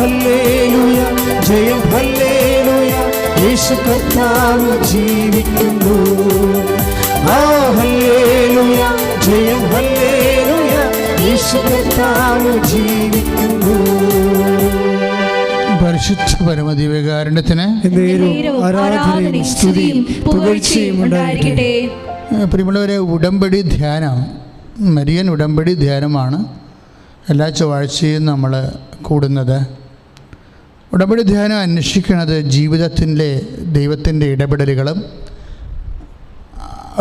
Hallelujah, ജയം hallelujah, യേശു കർത്താവ് ജീവിക്കുന്നു. ഹല്ലേലൂയ, ജയം ഹല്ലേലൂയ, യേശു കർത്താവ് ജീവിക്കുന്നു. പരിശുദ്ധ പരമദിവ്യകാരുണ്യത്തിന് ആരാധനയും സ്തുതിയും പുകഴ്ചയും ഉണ്ടായിരിക്കട്ടെ. പ്രിയമുള്ളവരെ, ഉടമ്പടി ധ്യാനം, മരിയൻ ഉടമ്പടി ധ്യാനമാണ് എല്ലാ ചൊവ്വാഴ്ചയും നമ്മൾ കൂടുന്നത്. ഉടമ്പടി ധ്യാനം അന്വേഷിക്കുന്നത് ജീവിതത്തിൻ്റെ ദൈവത്തിൻ്റെ ഇടപെടലുകളും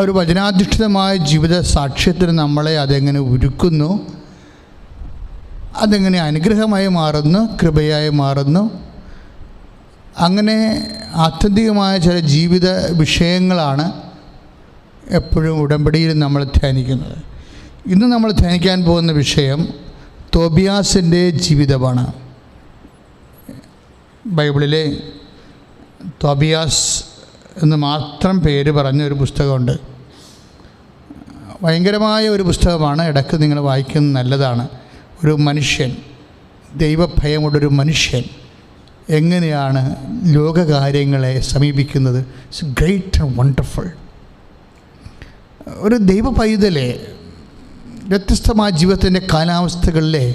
ഒരു വചനാധിഷ്ഠിതമായ ജീവിത സാക്ഷ്യത്തിന് നമ്മളെ അതെങ്ങനെ ഒരുക്കുന്നു, അതെങ്ങനെ അനുഗ്രഹമായി മാറുന്നു, കൃപയായി മാറുന്നു. അങ്ങനെ ആത്യന്തികമായ ചില ജീവിത വിഷയങ്ങളാണ് എപ്പോഴും ഉടമ്പടിയിൽ നമ്മൾ ധ്യാനിക്കുന്നത്. ഇന്ന് നമ്മൾ ധ്യാനിക്കാൻ പോകുന്ന വിഷയം തോബിയാസിൻ്റെ ജീവിതമാണ്. ബൈബിളിലെ തോബിയാസ് എന്ന് മാത്രം പേര് പറഞ്ഞൊരു പുസ്തകമുണ്ട്. ഭയങ്കരമായ ഒരു പുസ്തകമാണ്. ഇടയ്ക്ക് നിങ്ങൾ വായിക്കുന്നത് നല്ലതാണ്. ഒരു മനുഷ്യൻ, ദൈവഭയമുള്ളൊരു മനുഷ്യൻ എങ്ങനെയാണ് ലോകകാര്യങ്ങളെ സമീപിക്കുന്നത്. It's great and wonderful. ഒരു ദൈവ പൈതലെ വ്യത്യസ്തമായ ജീവിതത്തിൻ്റെ കാലാവസ്ഥകളിലെ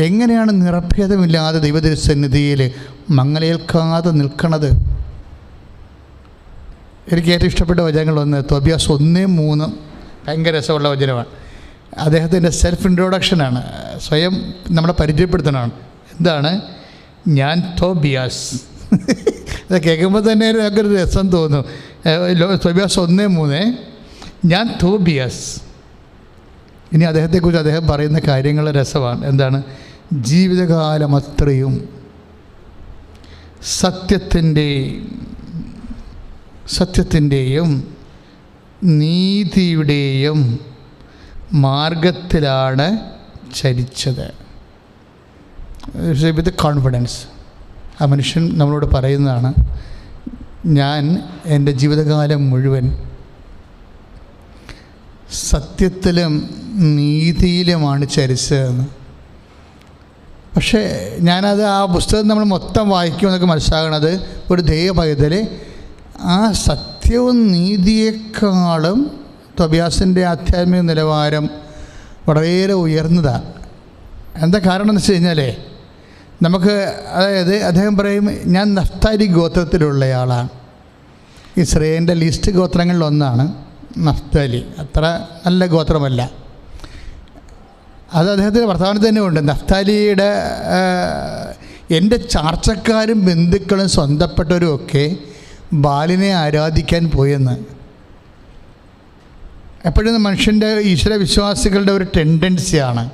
എങ്ങനെയാണ് നിറഭേദമില്ലാതെ ദൈവതിരുസന്നിധിയിൽ മങ്ങലേൽക്കാതെ നിൽക്കുന്നത്. എനിക്ക് ഏറ്റവും ഇഷ്ടപ്പെട്ട വചനങ്ങളൊന്ന് തോബിയാസ് 1:3 ഭയങ്കര രസമുള്ള വചനമാണ്. അദ്ദേഹത്തിൻ്റെ സെൽഫ് ഇൻട്രൊഡക്ഷനാണ്, സ്വയം നമ്മളെ പരിചയപ്പെടുത്തണമാണ്. എന്താണ്? ഞാൻ തോബിയാസ്. അത് കേൾക്കുമ്പോൾ തന്നെ ഒരു രസം തോന്നും. തോബിയാസ് 1:3, ഞാൻ തോബിയാസ്. ഇനി അദ്ദേഹത്തെക്കുറിച്ച് അദ്ദേഹം പറയുന്ന കാര്യങ്ങൾ രസമാണ്. എന്താണ്? ജീവിതകാലം അത്രയും സത്യത്തിൻ്റെയും നീതിയുടെയും മാർഗത്തിലാണ് ചരിച്ചത്. വിത്ത് കോൺഫിഡൻസ് ആ മനുഷ്യൻ നമ്മളോട് പറയുന്നതാണ്, ഞാൻ എൻ്റെ ജീവിതകാലം മുഴുവൻ സത്യത്തിലും നീതിയിലുമാണ് ചരിച്ചതെന്ന്. പക്ഷേ ഞാനത് ആ പുസ്തകം നമ്മൾ മൊത്തം വായിക്കുമെന്നൊക്കെ മനസ്സിലാകണത് ഒരു ദൈവപൈതൽ ആ സത്യവും നീതിയേക്കാളും തോബിയാസിൻ്റെ ആധ്യാത്മിക നിലവാരം വളരെയേറെ ഉയർന്നതാണ്. എന്താ കാരണം എന്ന് വെച്ച് കഴിഞ്ഞാൽ നമുക്ക്, അതായത് അദ്ദേഹം പറയും, ഞാൻ നഫ്താലി ഗോത്രത്തിലുള്ളയാളാണ്. ഇസ്രായേലിൻ്റെ ലീസ്റ്റ് ഗോത്രങ്ങളിലൊന്നാണ് നഫ്താലി. അത്ര നല്ല ഗോത്രമല്ല. അത് അദ്ദേഹത്തിൻ്റെ വർത്തമാനത്തിൽ തന്നെ ഉണ്ട്. നഫ്താലിയുടെ എൻ്റെ ചാർച്ചക്കാരും ബന്ധുക്കളും സ്വന്തപ്പെട്ടവരും ഒക്കെ ബാലിനെ ആരാധിക്കാൻ പോയെന്ന്. എപ്പോഴും മനുഷ്യൻ്റെ ഈശ്വര വിശ്വാസികളുടെ ഒരു ടെൻഡൻസിയാണ്.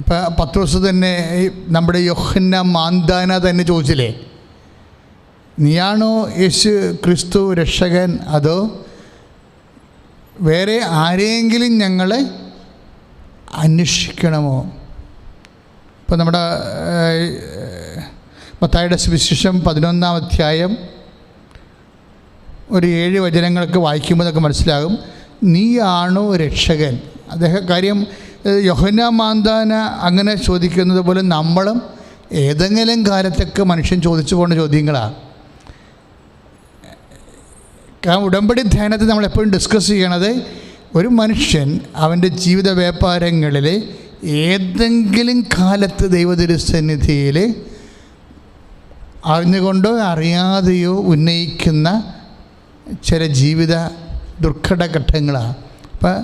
ഇപ്പം പത്രോസ് തന്നെ നമ്മുടെ യോഹന്നാൻ മാന്താന തന്നെ ചോദിച്ചില്ലേ, നീയാണോ യേശു ക്രിസ്തു രക്ഷകൻ, അതോ വേറെ ആരെങ്കിലും ഞങ്ങളെ അന്വേഷിക്കണമോ? ഇപ്പം നമ്മുടെ മത്തായിയുടെ സുവിശേഷം 11-ാം അധ്യായം ഒരു 7 വചനങ്ങളൊക്കെ വായിക്കുമ്പോൾ നമുക്ക് മനസ്സിലാകും, നീയാണോ രക്ഷകൻ. അദ്ദേഹം കാര്യം യോഹന്നാൻ മാന്താന അങ്ങനെ ചോദിക്കുന്നത് പോലെ നമ്മളും ഏതെങ്കിലും കാലത്തൊക്കെ മനുഷ്യൻ ചോദിച്ചു പോകുന്ന ചോദ്യങ്ങളാണ്. കാരണം ഉടമ്പടി ധ്യാനത്തിൽ നമ്മളെപ്പോഴും ഡിസ്കസ് ചെയ്യണത്, ഒരു മനുഷ്യൻ അവൻ്റെ ജീവിത വ്യാപാരങ്ങളിൽ ഏതെങ്കിലും കാലത്ത് ദൈവതിരുസന്നിധിയിൽ അറിഞ്ഞുകൊണ്ടോ അറിയാതെയോ ഉന്നയിക്കുന്ന ചില ജീവിത ദുർഘടഘട്ടങ്ങളാണ്. അപ്പം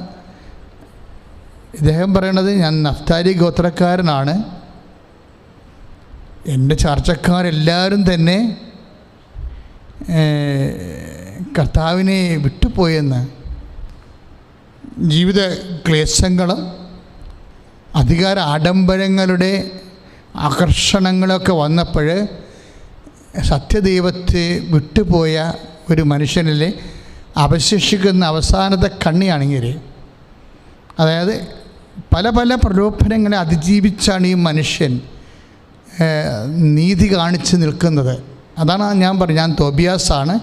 ഇദ്ദേഹം പറയണത്, ഞാൻ നഫ്താലി ഗോത്രക്കാരനാണ്, എൻ്റെ ചാർച്ചക്കാരെല്ലാവരും തന്നെ കർത്താവിനെ വിട്ടുപോയെന്ന്. ജീവിത ക്ലേശങ്ങളും അധികാര ആഡംബരങ്ങളുടെ ആകർഷണങ്ങളൊക്കെ വന്നപ്പോൾ സത്യദൈവത്തെ വിട്ടുപോയ ഒരു മനുഷ്യനിൽ അവശേഷിക്കുന്ന അവസാനത്തെ കണ്ണിയാണെങ്കിൽ, അതായത് പല പല പ്രലോഭനങ്ങളെ അതിജീവിച്ചാണ് ഈ മനുഷ്യൻ നീതി കാണിച്ച് നിൽക്കുന്നത്. അതാണ് ഞാൻ പറഞ്ഞു, ഞാൻ തോബിയാസാണ്,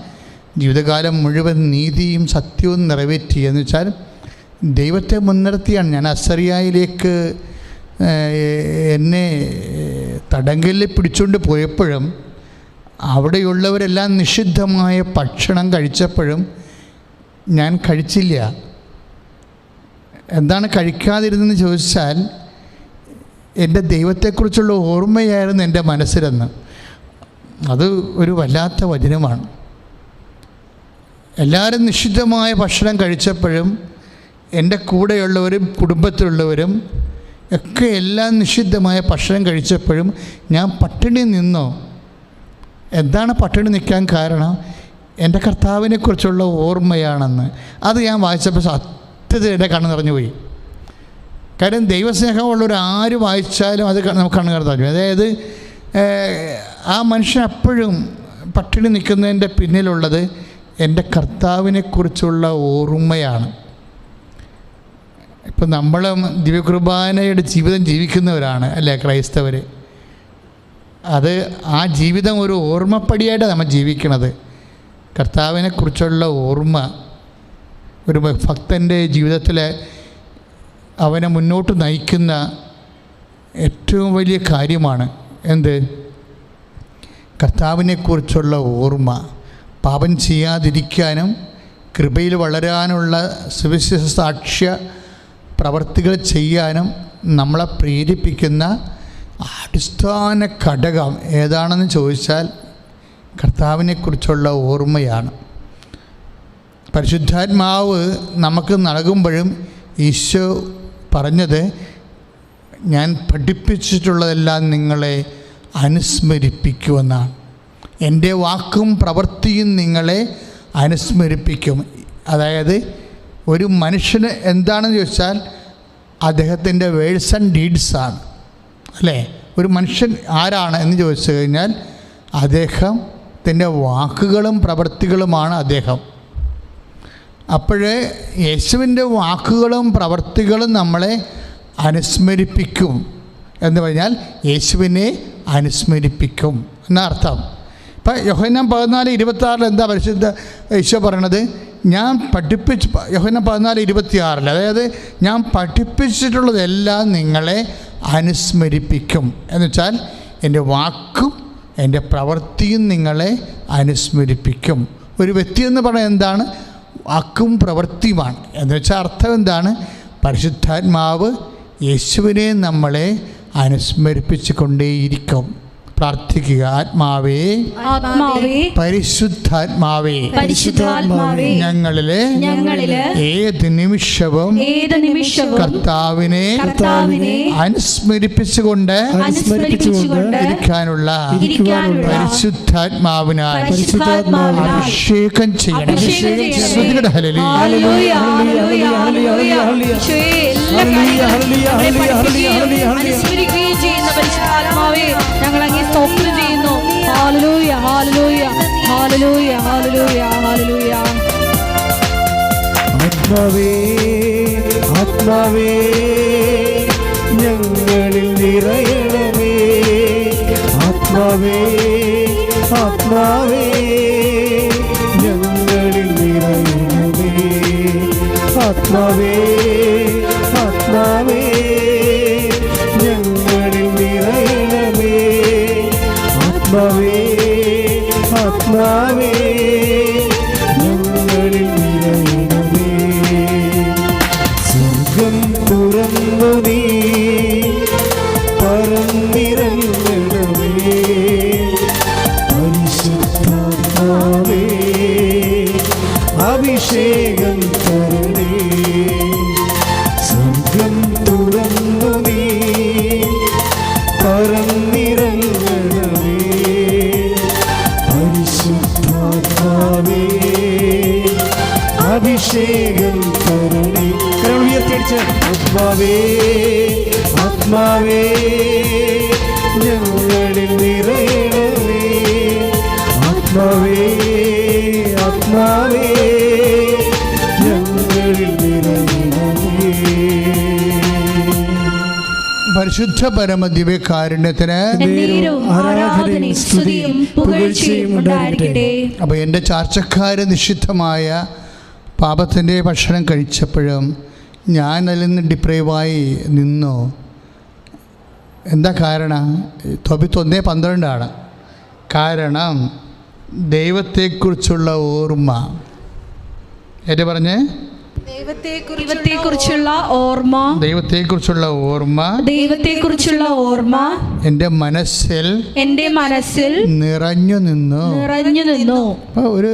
ജീവിതകാലം മുഴുവൻ നീതിയും സത്യവും നിറവേറ്റി. എന്ന് വെച്ചാൽ ദൈവത്തെ മുൻനിർത്തിയാണ് ഞാൻ അസറിയായിലേക്ക് എന്നെ തടങ്കലിൽ പിടിച്ചുകൊണ്ട് പോയപ്പോഴും അവിടെയുള്ളവരെല്ലാം നിഷിദ്ധമായ ഭക്ഷണം കഴിച്ചപ്പോഴും ഞാൻ കഴിച്ചില്ല. എന്താണ് കഴിക്കാതിരുന്നെന്ന് ചോദിച്ചാൽ എൻ്റെ ദൈവത്തെക്കുറിച്ചുള്ള ഓർമ്മയായിരുന്നു എൻ്റെ മനസ്സിലെന്ന്. അത് ഒരു വല്ലാത്ത വചനമാണ്. എല്ലാവരും നിഷിദ്ധമായ ഭക്ഷണം കഴിച്ചപ്പോഴും എൻ്റെ കൂടെയുള്ളവരും കുടുംബത്തിലുള്ളവരും ഒക്കെ എല്ലാം നിഷിദ്ധമായ ഭക്ഷണം കഴിച്ചപ്പോഴും ഞാൻ പട്ടിണി നിന്നോ? എന്താണ് പട്ടിണി നിൽക്കാൻ കാരണം? എൻ്റെ കർത്താവിനെക്കുറിച്ചുള്ള ഓർമ്മയാണെന്ന്. അത് ഞാൻ വായിച്ചപ്പോൾ സത്യത്തിൽ എൻ്റെ കണ്ണ് നിറഞ്ഞു പോയി. കാര്യം ദൈവസ്നേഹമുള്ളവർ ആര് വായിച്ചാലും അത് നമുക്ക് കണ്ണ് നിറഞ്ഞു. അതായത് ആ മനുഷ്യൻ അപ്പോഴും പട്ടിണി നിൽക്കുന്നതിൻ്റെ പിന്നിലുള്ളത് എൻ്റെ കർത്താവിനെക്കുറിച്ചുള്ള ഓർമ്മയാണ്. ഇപ്പം നമ്മൾ ദിവ്യകുർബാനയുടെ ജീവിതം ജീവിക്കുന്നവരാണ് അല്ലേ ക്രൈസ്തവർ. അത് ആ ജീവിതം ഒരു ഓർമ്മപ്പടിയായിട്ടാണ് നമ്മൾ ജീവിക്കണത്. കർത്താവിനെക്കുറിച്ചുള്ള ഓർമ്മ ഒരു ഭക്തൻ്റെ ജീവിതത്തിൽ അവനെ മുന്നോട്ട് നയിക്കുന്ന ഏറ്റവും വലിയ കാര്യമാണ്. എന്ത്? കർത്താവിനെക്കുറിച്ചുള്ള ഓർമ്മ. പാപം ചെയ്യാതിരിക്കാനും കൃപയിൽ വളരാനുള്ള സുവിശേഷ സാക്ഷ്യ പ്രവർത്തികൾ ചെയ്യാനും നമ്മളെ പ്രേരിപ്പിക്കുന്ന അടിസ്ഥാന ഘടകം ഏതാണെന്ന് ചോദിച്ചാൽ കർത്താവിനെക്കുറിച്ചുള്ള ഓർമ്മയാണ്. പരിശുദ്ധാത്മാവ് നമുക്ക് നൽകുമ്പോഴും ഈശോ പറഞ്ഞത്, ഞാൻ പഠിപ്പിച്ചിട്ടുള്ളതെല്ലാം നിങ്ങളെ അനുസ്മരിപ്പിക്കുമെന്നാണ്. എൻ്റെ വാക്കും പ്രവൃത്തിയും നിങ്ങളെ അനുസ്മരിപ്പിക്കും. അതായത് ഒരു മനുഷ്യന് എന്താണെന്ന് ചോദിച്ചാൽ അദ്ദേഹത്തിൻ്റെ വേഴ്സ് ആൻഡ് ഡീഡ്സാണ് അല്ലേ. ഒരു മനുഷ്യൻ ആരാണ് എന്ന് ചോദിച്ചു കഴിഞ്ഞാൽ അദ്ദേഹത്തിൻ്റെ വാക്കുകളും പ്രവൃത്തികളുമാണ് അദ്ദേഹം. അപ്പോഴേ യേശുവിൻ്റെ വാക്കുകളും പ്രവൃത്തികളും നമ്മളെ അനുസ്മരിപ്പിക്കും എന്ന് പറഞ്ഞാൽ യേശുവിനെ അനുസ്മരിപ്പിക്കും എന്നർത്ഥം. ഇപ്പം യോഹന്നാൻ 14:26 എന്താ പരിശുദ്ധ ഈശോ പറയണത്? ഞാൻ യോഹന്നാൻ 14:26 അതായത് ഞാൻ പഠിപ്പിച്ചിട്ടുള്ളതെല്ലാം നിങ്ങളെ അനുസ്മരിപ്പിക്കും എന്ന് വെച്ചാൽ എൻ്റെ വാക്കും എൻ്റെ പ്രവൃത്തിയും നിങ്ങളെ അനുസ്മരിപ്പിക്കും. ഒരു വ്യക്തി എന്ന് പറയുന്നത് എന്താണ്? വാക്കും പ്രവൃത്തിയുമാണ്. എന്ന് വെച്ചാൽ അർത്ഥം എന്താണ്? പരിശുദ്ധാത്മാവ് യേശുവിനെ നമ്മളെ അനുസ്മരിപ്പിച്ചു കൊണ്ടേയിരിക്കും. പ്രാർത്ഥിക്കുക. ആത്മാവേ, പരിശുദ്ധാത്മാവേ, ഞങ്ങളിലെ ഏത് നിമിഷവും കർത്താവിനെ അനുസ്മരിപ്പിച്ചുകൊണ്ട് ഇരിക്കാനുള്ള പരിശുദ്ധാത്മാവിനാൽ അഭിഷേകം ചെയ്യണം. ഞങ്ങൾ അങ്ങേ സ്തോത്രം ചെയ്യുന്നു. ഹല്ലേലൂയ, ഹല്ലേലൂയ, ഹല്ലേലൂയ, ഹല്ലേലൂയ, ഹല്ലേലൂയ. ആത്മാവേ, ആത്മാവേ, ഞങ്ങളിൽ നിറയണമേ. ആത്മാവേ, ആത്മാവേ, ഞങ്ങളിൽ നിറയണമേ. ആത്മാവേ, ആത്മാവേ, ഞങ്ങളിൽ നിറയണമേ. ആത്മാവേ, ആത്മാവേ, ഞങ്ങളിൽ നിറയണമേ. സ്വർഗം തുറന്നു നീ പറന്നിറങ്ങണമേ. പരിശുദ്ധാത്മാവേ, അഭിഷേകം തരണേ. സ്വർഗം തുറന്നു നീ പറന്നിറങ്ങണമേ. പരിശുദ്ധാത്മാവേ, അഭിഷേകം തരണേ. കരങ്ങൾ ഉയർത്തിയടിച്ച് ആത്മാവേ, ആത്മാവേ, ഞങ്ങളിൽ നിറയണമേ. ആത്മാവേ, ആത്മാവേ, ഞങ്ങളിൽ നിറയണമേ. പരിശുദ്ധ പരമദിവ്യകാരുണ്യത്തിന് ആരാധനയും സ്തുതിയും പുകഴ്ചയും ഉണ്ടായിരിക്കട്ടെ. അപ്പോൾ എൻ്റെ ചാർച്ചക്കാര് നിഷിദ്ധമായ പാപത്തിൻ്റെ ഭക്ഷണം കഴിച്ചപ്പോഴും ഞാൻ അതിൽ നിന്ന് ഡിപ്രൈവായി നിന്നു. എന്താ കാരണം? തോബിത്ത് 1:12 കാരണം ദൈവത്തെക്കുറിച്ചുള്ള ഓർമ്മ. ഏറ്റു പറഞ്ഞേ, ദൈവത്തെക്കുറിച്ചുള്ള ഓർമ്മ, ദൈവത്തെക്കുറിച്ചുള്ള ഓർമ്മ, ദൈവത്തെക്കുറിച്ചുള്ള ഓർമ്മ എൻ്റെ മനസ്സിൽ നിറഞ്ഞു നിന്നു. അപ്പോൾ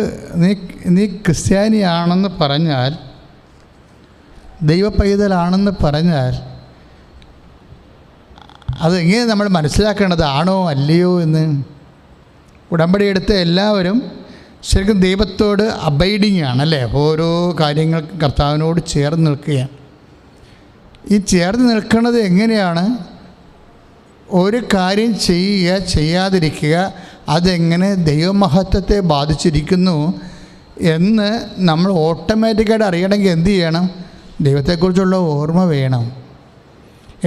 നീ ക്രിസ്ത്യാനിയാണെന്ന് പറഞ്ഞാൽ, ദൈവ പൈതലാണെന്ന് പറഞ്ഞാൽ, അതെങ്ങനെ നമ്മൾ മനസ്സിലാക്കേണ്ടത്? ആണോ അല്ലയോ എന്ന്. ഉടമ്പടി എടുത്ത എല്ലാവരും ശരിക്കും ദൈവത്തോട് അബൈഡിങ് ആണല്ലേ, ഓരോ കാര്യങ്ങൾക്ക് കർത്താവിനോട് ചേർന്ന് നിൽക്കുകയാണ്. ഈ ചേർന്ന് നിൽക്കുന്നത് എങ്ങനെയാണ്? ഒരു കാര്യം ചെയ്യുക, ചെയ്യാതിരിക്കുക, അതെങ്ങനെ ദൈവമഹത്വത്തെ ബാധിച്ചിരിക്കുന്നു എന്ന് നമ്മൾ ഓട്ടോമാറ്റിക്കായിട്ട് അറിയണമെങ്കിൽ എന്ത് ചെയ്യണം? ദൈവത്തെക്കുറിച്ചുള്ള ഓർമ്മ വേണം.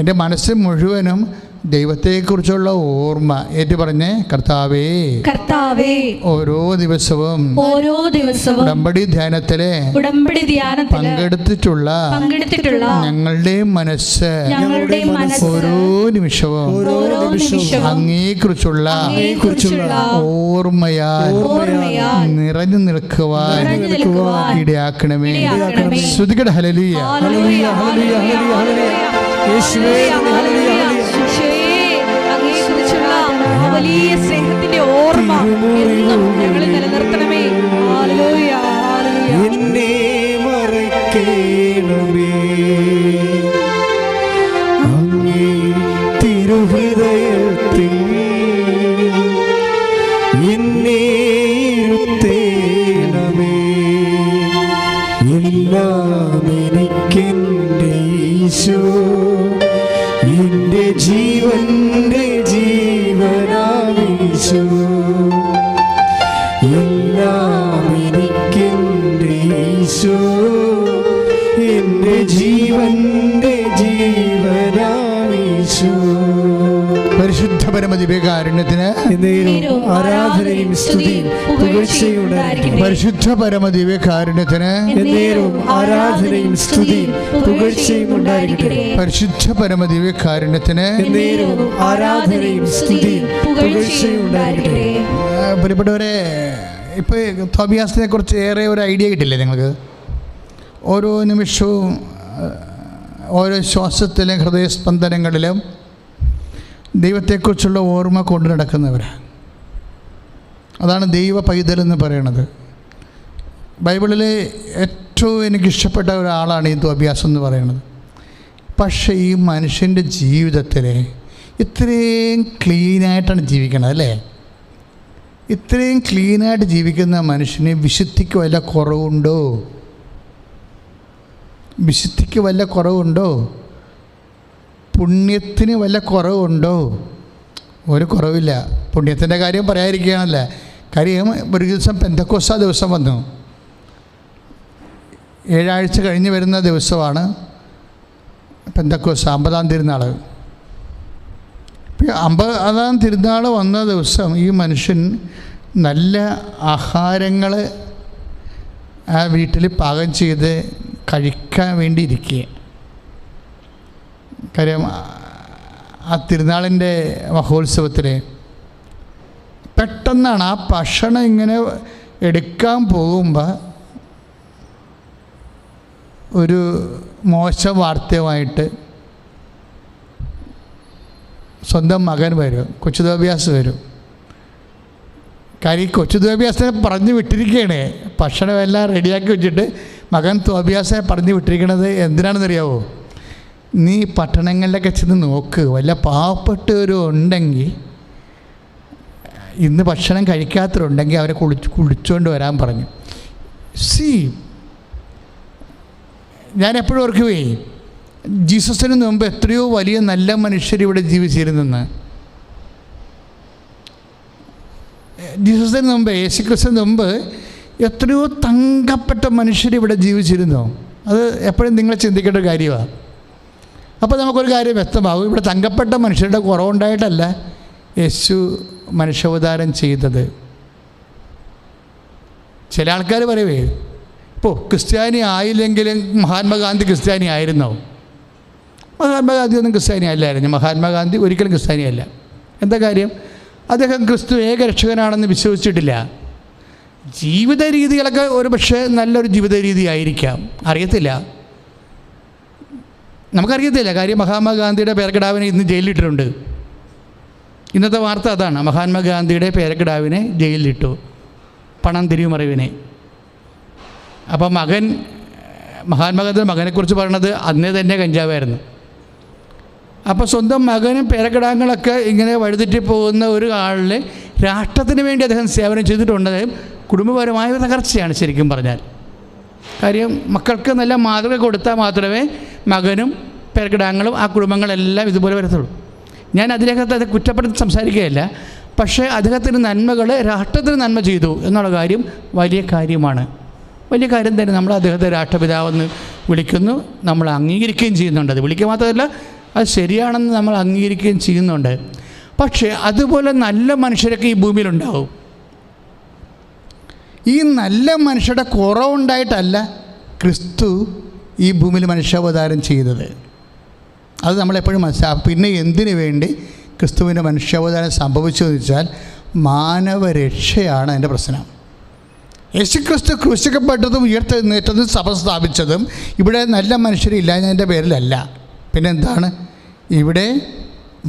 എൻ്റെ മനസ്സ് മുഴുവനും ദൈവത്തെക്കുറിച്ചുള്ള ഓർമ്മ. ഏറ്റു പറഞ്ഞേ, കർത്താവേ, ഓരോ ദിവസവും ഉടമ്പടി ധ്യാനത്തിലെ പങ്കെടുത്തിട്ടുള്ള ഞങ്ങളുടെ മനസ്സ് ഓരോ നിമിഷവും അങ്ങേക്കുറിച്ചുള്ള ഓർമ്മയാൽ നിറഞ്ഞു നിൽക്കുവാൻ ഇടയാക്കണമേ. ശ്രുതികട ഹല്ലേലൂയ. വലിയ സ്നേഹത്തിന്റെ ഓർമ്മ എന്നും ഞങ്ങളിൽ നിലനിർത്തണമേ. Hallelujah, hallelujah. എന്നെ മറക്കേണമേ അങ്ങേ തിരുഹൃദയത്തിൽ, എന്നെ ഇരുത്തേണമേ. എല്ലാം എനിക്കെൻ്റെ ഈശോ, എൻ്റെ ജീവന്റെ ജീവനാമീശോ. എല്ലാം എനിക്കെൻ്റെ ഈശോ, എൻ്റെ ജീവന്റെ ജീവനാമീശോ. പരിശുദ്ധ പരമദിവ്യകാരുണ്യത്തിന് ആരാധനയും സ്തുതിയും പുകഴ്ചയും ഉണ്ടായിരിക്കട്ടെ. പരിശുദ്ധ പരമദിവ്യകാരുണ്യത്തിന് ആരാധനയും സ്തുതിയും പുകഴ്ചയും ഉണ്ടായിരിക്കട്ടെ. പരിശുദ്ധ പരമദിവ്യകാരുണ്യത്തിന് ആരാധനയും സ്തുതിയും പുകഴ്ചയും ഉണ്ടായിരിക്കട്ടെ. പ്രിയപ്പെട്ടവരെ, ഇപ്പോൾ തോബിയാസിനെ കുറിച്ച് ഏറെ ഒരു ഐഡിയ കിട്ടില്ലേ നിങ്ങൾക്ക്? ഓരോ നിമിഷവും ഓരോ ശ്വാസത്തിലും ഹൃദയസ്പന്ദനങ്ങളിലും ദൈവത്തെക്കുറിച്ചുള്ള ഓർമ്മ കൊണ്ടു നടക്കുന്നവരാണ്. അതാണ് ദൈവ പൈതലെന്ന് പറയണത്. ബൈബിളിലെ ഏറ്റവും എനിക്കിഷ്ടപ്പെട്ട ഒരാളാണ് ഈ തോബിയാസ് എന്ന് പറയുന്നത്. പക്ഷേ ഈ മനുഷ്യൻ്റെ ജീവിതത്തിൽ ഇത്രയും ക്ലീനായിട്ടാണ് ജീവിക്കണത് അല്ലേ? ഇത്രയും ക്ലീനായിട്ട് ജീവിക്കുന്ന മനുഷ്യന് വിശുദ്ധിക്ക് വല്ല കുറവുണ്ടോ? വിശുദ്ധിക്ക് വല്ല കുറവുണ്ടോ? പുണ്യത്തിന് വല്ല കുറവുണ്ടോ? ഒരു കുറവില്ല. പുണ്യത്തിൻ്റെ കാര്യം പറയാതിരിക്കുകയാണല്ലേ. കാര്യം ഒരു ദിവസം പെന്തക്കോസ്താ ദിവസം വന്നു. 7 ആഴ്ച കഴിഞ്ഞ് വരുന്ന ദിവസമാണ് പെന്തക്കോസ്ത, 50-ാം തിരുനാൾ. 50-ാം തിരുനാൾ വന്ന ദിവസം ഈ മനുഷ്യൻ നല്ല ആഹാരങ്ങൾ ആ വീട്ടിൽ പാകം ചെയ്ത് കഴിക്കാൻ വേണ്ടി ഇരിക്കുക. കാര്യം ആ തിരുനാളിൻ്റെ മഹോത്സവത്തിൽ പെട്ടെന്നാണ് ആ ഭക്ഷണം ഇങ്ങനെ എടുക്കാൻ പോകുമ്പോൾ ഒരു മോശം വാർത്തയുമായിട്ട് സ്വന്തം മകൻ വരും, കൊച്ചു തോബിയാസ് വരും. കാര്യം ഈ കൊച്ചു തോബിയാസിനെ പറഞ്ഞു വിട്ടിരിക്കുകയാണ്. ഭക്ഷണമെല്ലാം റെഡിയാക്കി വെച്ചിട്ട് മകൻ തോബിയാസിനെ പറഞ്ഞു വിട്ടിരിക്കണത് എന്തിനാണെന്നറിയാവോ? നീ പട്ടണങ്ങളിലൊക്കെ ചെന്ന് നോക്ക്, വല്ല പാവപ്പെട്ടവരും ഉണ്ടെങ്കിൽ, ഇന്ന് ഭക്ഷണം കഴിക്കാത്തവരുണ്ടെങ്കിൽ അവരെ കുളിച്ചുകൊണ്ട് വരാൻ പറഞ്ഞു. ഞാൻ എപ്പോഴും ഓർക്കുവേ, ജീസസിന് മുമ്പ് എത്രയോ വലിയ നല്ല മനുഷ്യരിവിടെ ജീവിച്ചിരുന്നെന്ന്. ജീസസിന് മുമ്പ്, യേശുക്രിസ്തുവിന് മുമ്പ് എത്രയോ തങ്കപ്പെട്ട മനുഷ്യരിവിടെ ജീവിച്ചിരുന്നു. അത് എപ്പോഴും നിങ്ങൾ ചിന്തിക്കേണ്ട ഒരു കാര്യമാണ്. അപ്പോൾ നമുക്കൊരു കാര്യം വ്യക്തമാകും, ഇവിടെ തങ്കപ്പെട്ട മനുഷ്യരുടെ കുറവുണ്ടായിട്ടല്ല യേശു മനുഷ്യാവതാരം ചെയ്തത്. ചില ആൾക്കാർ പറയുവേ, ഇപ്പോൾ ക്രിസ്ത്യാനി ആയില്ലെങ്കിലും മഹാത്മാഗാന്ധി ക്രിസ്ത്യാനി ആയിരുന്നോ? മഹാത്മാഗാന്ധി ഒന്നും ക്രിസ്ത്യാനി അല്ലായിരുന്നു. മഹാത്മാഗാന്ധി ഒരിക്കലും ക്രിസ്ത്യാനിയല്ല. എന്താ കാര്യം? അദ്ദേഹം ക്രിസ്തു ഏക രക്ഷകനാണെന്ന് വിശ്വസിച്ചിട്ടില്ല. ജീവിത രീതികളൊക്കെ ഒരു പക്ഷേ നല്ലൊരു ജീവിത രീതി ആയിരിക്കാം, അറിയത്തില്ല, നമുക്കറിയത്തില്ല. കാര്യം മഹാത്മാഗാന്ധിയുടെ പേരക്കിടാവിനെ ഇന്ന് ജയിലിലിട്ടിട്ടുണ്ട്. ഇന്നത്തെ വാർത്ത അതാണ്. മഹാത്മാഗാന്ധിയുടെ പേരക്കിടാവിനെ ജയിലിലിട്ടു, പണം തിരിമറിവിനെ. അപ്പം മഹാത്മാഗാന്ധിയുടെ മകനെക്കുറിച്ച് പറയണത് അന്നേ തന്നെ കഞ്ചാവായിരുന്നു. അപ്പോൾ സ്വന്തം മകനും പേരക്കിടാങ്ങളൊക്കെ ഇങ്ങനെ വഴിതെറ്റി പോകുന്ന ഒരു ആളിനെ രാഷ്ട്രത്തിന് വേണ്ടി അദ്ദേഹം സേവനം ചെയ്തിട്ടുണ്ട്. കുടുംബപരമായ തകർച്ചയാണ് ശരിക്കും പറഞ്ഞാൽ. കാര്യം മക്കൾക്ക് നല്ല മാതൃക കൊടുത്താൽ മാത്രമേ മകനും പേരക്കിടാങ്ങളും ആ കുടുംബങ്ങളെല്ലാം ഇതുപോലെ വരത്തുള്ളൂ. ഞാൻ അദ്ദേഹത്തെ കുറ്റപ്പെടുത്തി സംസാരിക്കുകയല്ല, പക്ഷേ അദ്ദേഹത്തിൻ്റെ നന്മകൾ രാഷ്ട്രത്തിന് നന്മ ചെയ്തു എന്നുള്ള കാര്യം വലിയ കാര്യമാണ്. വലിയ കാര്യം തന്നെ. നമ്മൾ അദ്ദേഹത്തെ രാഷ്ട്രപിതാവെന്ന് വിളിക്കുന്നു, നമ്മൾ അംഗീകരിക്കുകയും ചെയ്യുന്നുണ്ട്. അത് വിളിക്കുക മാത്രമല്ല, അത് ശരിയാണെന്ന് നമ്മൾ അംഗീകരിക്കുകയും ചെയ്യുന്നുണ്ട്. പക്ഷേ അതുപോലെ നല്ല മനുഷ്യരൊക്കെ ഈ ഭൂമിയിലുണ്ടാവും. ഈ നല്ല മനുഷ്യരുടെ കുറവുണ്ടായിട്ടല്ല ക്രിസ്തു ഈ ഭൂമിയിൽ മനുഷ്യാവതാരം ചെയ്തത്. അത് നമ്മളെപ്പോഴും മനസ്സിലാക്കും. പിന്നെ എന്തിനു വേണ്ടി ക്രിസ്തുവിൻ്റെ മനുഷ്യാവതാരം സംഭവിച്ചതെന്ന് വെച്ചാൽ മാനവരക്ഷയാണ് എൻ്റെ പ്രശ്നം. യേശുക്രിസ്തു ക്രൂശിക്കപ്പെട്ടതും ഉയർത്തെഴുന്നേറ്റതും സഭ സ്ഥാപിച്ചതും ഇവിടെ നല്ല മനുഷ്യരില്ലാഞ്ഞതിൻ്റെ പേരിലല്ല. പിന്നെന്താണ്? ഇവിടെ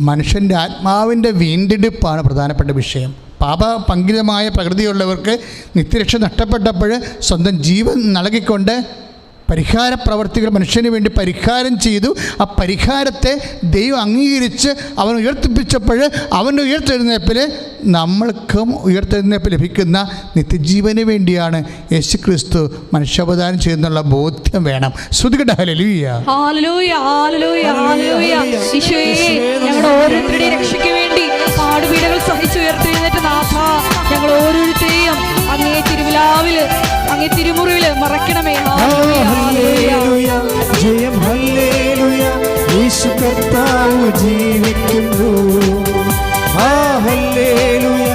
മനുഷ്യൻ്റെ ആത്മാവിൻ്റെ വീണ്ടെടുപ്പാണ് പ്രധാനപ്പെട്ട വിഷയം. പാപപങ്കിതമായ പ്രകൃതിയുള്ളവർക്ക് നിത്യരക്ഷ നഷ്ടപ്പെട്ടപ്പോൾ സ്വന്തം ജീവൻ നൽകിക്കൊണ്ട് പരിഹാര പ്രവർത്തികൾ മനുഷ്യന് വേണ്ടി പരിഹാരം ചെയ്തു. ആ പരിഹാരത്തെ ദൈവം അംഗീകരിച്ച് അവൻ ഉയർത്തിപ്പിച്ചപ്പോൾ അവൻ്റെ ഉയർത്തെഴുന്നേൽപ്പിൽ നമ്മൾക്കും ഉയർത്തെഴുന്നേൽപ്പ് ലഭിക്കുന്ന നിത്യജീവന് വേണ്ടിയാണ് യേശുക്രിസ്തു മനുഷ്യാവതാരം ചെയ്യുന്നുള്ള ബോധ്യം വേണം. ശ്രുതികട ഹല്ലേലൂയ. ഹല്ലേലൂയ, ഹല്ലേലൂയ, ഹല്ലേലൂയ. ഈശോയേ, ഞങ്ങളുടെ ഓരോരുത്തരുടെയും രക്ഷയ്ക്ക് വേണ്ടി പാടുപീഡകൾ സഹിച്ചുയർത്തെഴുന്നേറ്റ നാഥ, ഞങ്ങൾ ഓരോരുത്തരെയും അങ്ങേ തിരുവിലാവില് അങ്ങേ തിരുമുറിവില് മറക്കണമേ. ഹല്ലേലൂയ, ജയം ഹല്ലേലൂയ, യേശു കർത്താവ് ജീവിക്കുന്നു. ഹല്ലേലൂയ,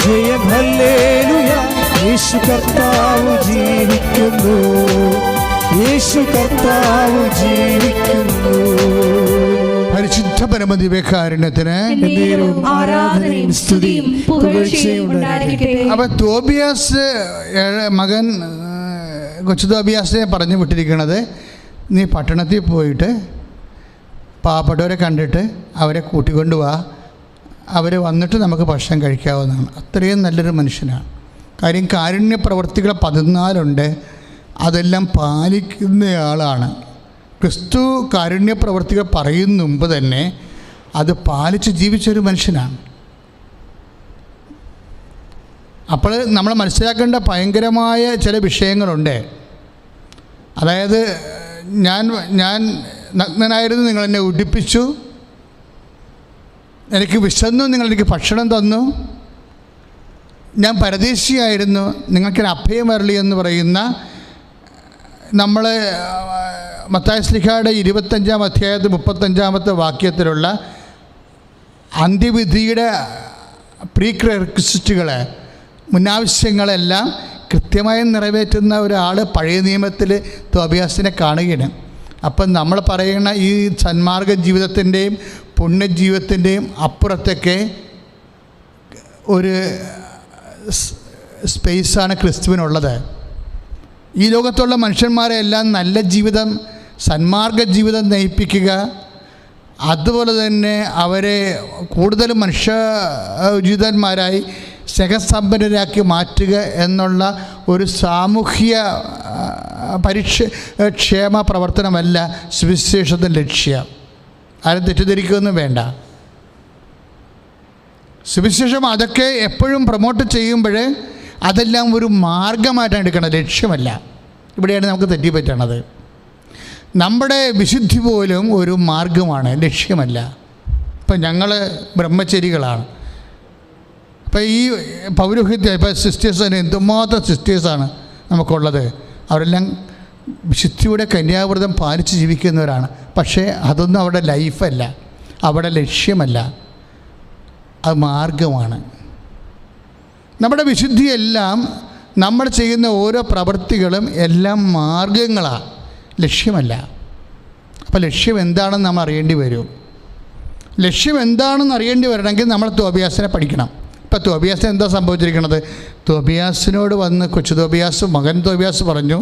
ജയം ഹല്ലേലൂയ, യേശു കർത്താവ് ജീവിക്കുന്നു. യേശു കർത്താവ് ജീവിക്കുന്നു. പരിശുദ്ധ പരമദിവ്യകാരുണ്യത്തിന് ആരാധനയും സ്തുതിയും പുകഴ്ചയും ഉണ്ടായിരിക്കട്ടെ. അപ്പം തോബിയാസ് മകൻ കൊച്ചു തോബിയാസിനെ പറഞ്ഞു വിട്ടിരിക്കുന്നത്, നീ പട്ടണത്തിൽ പോയിട്ട് പാവപ്പെട്ടവരെ കണ്ടിട്ട് അവരെ കൂട്ടിക്കൊണ്ടുപോവാ, അവർ വന്നിട്ട് നമുക്ക് ഭക്ഷണം കഴിക്കാവുന്നതാണ്. അത്രയും നല്ലൊരു മനുഷ്യനാണ്. കാര്യം കാരുണ്യ പ്രവർത്തികൾ 14 അതെല്ലാം പാലിക്കുന്നയാളാണ്. ക്രിസ്തു കാരുണ്യ പ്രവർത്തികൾ പറയുന്ന മുമ്പ് തന്നെ അത് പാലിച്ച് ജീവിച്ചൊരു മനുഷ്യനാണ്. അപ്പോൾ നമ്മൾ മനസ്സിലാക്കേണ്ട ഭയങ്കരമായ ചില വിഷയങ്ങളുണ്ട്. അതായത് ഞാൻ നഗ്നനായിരുന്നു, നിങ്ങളെന്നെ ഉടുപ്പിച്ചു, എനിക്ക് വിശന്നു, നിങ്ങളെനിക്ക് ഭക്ഷണം തന്നു, ഞാൻ പരദേശിയായിരുന്നു, നിങ്ങൾക്കൊരു അഭയം വരളി എന്ന് പറയുന്ന നമ്മൾ മത്തായി ശ്ലീഹായുടെ 25-ാം അധ്യായത്തിൽ 35-ാമത്തെ വാക്യത്തിലുള്ള അന്ത്യവിധിയുടെ പ്രീക്രെക്സിറ്റുകൾ, മുന്നാവശ്യങ്ങളെല്ലാം കൃത്യമായി നിറവേറ്റുന്ന ഒരാൾ പഴയ നിയമത്തിൽ തോബിയാസിനെ കാണുകയാണ്. അപ്പം നമ്മൾ പറയുന്ന ഈ സന്മാർഗ ജീവിതത്തിൻ്റെയും പുണ്യജീവിതത്തിൻ്റെയും അപ്പുറത്തൊക്കെ ഒരു സ്പേസാണ് ക്രിസ്തുവിനുള്ളത്. ഈ ലോകത്തുള്ള മനുഷ്യന്മാരെ എല്ലാം നല്ല ജീവിതം, സന്മാർഗ ജീവിതം നയിപ്പിക്കുക, അതുപോലെ തന്നെ അവരെ കൂടുതൽ മനുഷ്യോചിതന്മാരായി സ്നേഹസമ്പന്നരാക്കി മാറ്റുക എന്നുള്ള ഒരു സാമൂഹ്യ ക്ഷേമ പ്രവർത്തനമല്ല സുവിശേഷത്തിൻ്റെ ലക്ഷ്യം. ആരും തെറ്റിദ്ധരിക്കുകയൊന്നും വേണ്ട. സുവിശേഷം അതൊക്കെ എപ്പോഴും പ്രൊമോട്ട് ചെയ്യുമ്പോൾ അതെല്ലാം ഒരു മാർഗമായിട്ടാണ് എടുക്കണം, ലക്ഷ്യമല്ല. ഇവിടെയാണ് നമുക്ക് തെറ്റിപ്പറ്റണത്. നമ്മുടെ വിശുദ്ധി പോലും ഒരു മാർഗമാണ്, ലക്ഷ്യമല്ല. ഇപ്പം ഞങ്ങൾ ബ്രഹ്മചരികളാണ്. ഇപ്പം ഈ പൗരോഹിത്യം, ഇപ്പം സിസ്റ്റേഴ്സ് തന്നെ എന്തുമാത്രം സിസ്റ്റേഴ്സാണ് നമുക്കുള്ളത്. അവരെല്ലാം വിശുദ്ധിയുടെ കന്യാവ്രതം പാലിച്ച് ജീവിക്കുന്നവരാണ്. പക്ഷേ അതൊന്നും അവരുടെ ലൈഫല്ല, അവിടെ ലക്ഷ്യമല്ല, അത് മാർഗമാണ്. നമ്മുടെ വിശുദ്ധിയെല്ലാം നമ്മൾ ചെയ്യുന്ന ഓരോ പ്രവൃത്തികളും എല്ലാം മാർഗങ്ങളാണ്, ലക്ഷ്യമല്ല. അപ്പോൾ ലക്ഷ്യം എന്താണെന്ന് നമ്മൾ അറിയേണ്ടി വരും. ലക്ഷ്യം എന്താണെന്ന് അറിയേണ്ടി വരണമെങ്കിൽ നമ്മൾ തോബിയാസിനെ പഠിക്കണം. ഇപ്പോൾ തോബിയാസിന് എന്താ സംഭവിച്ചിരിക്കുന്നത്? തോബിയാസിനോട് വന്ന് കൊച്ചു തോബിയാസ്, മകൻ തോബിയാസ് പറഞ്ഞു,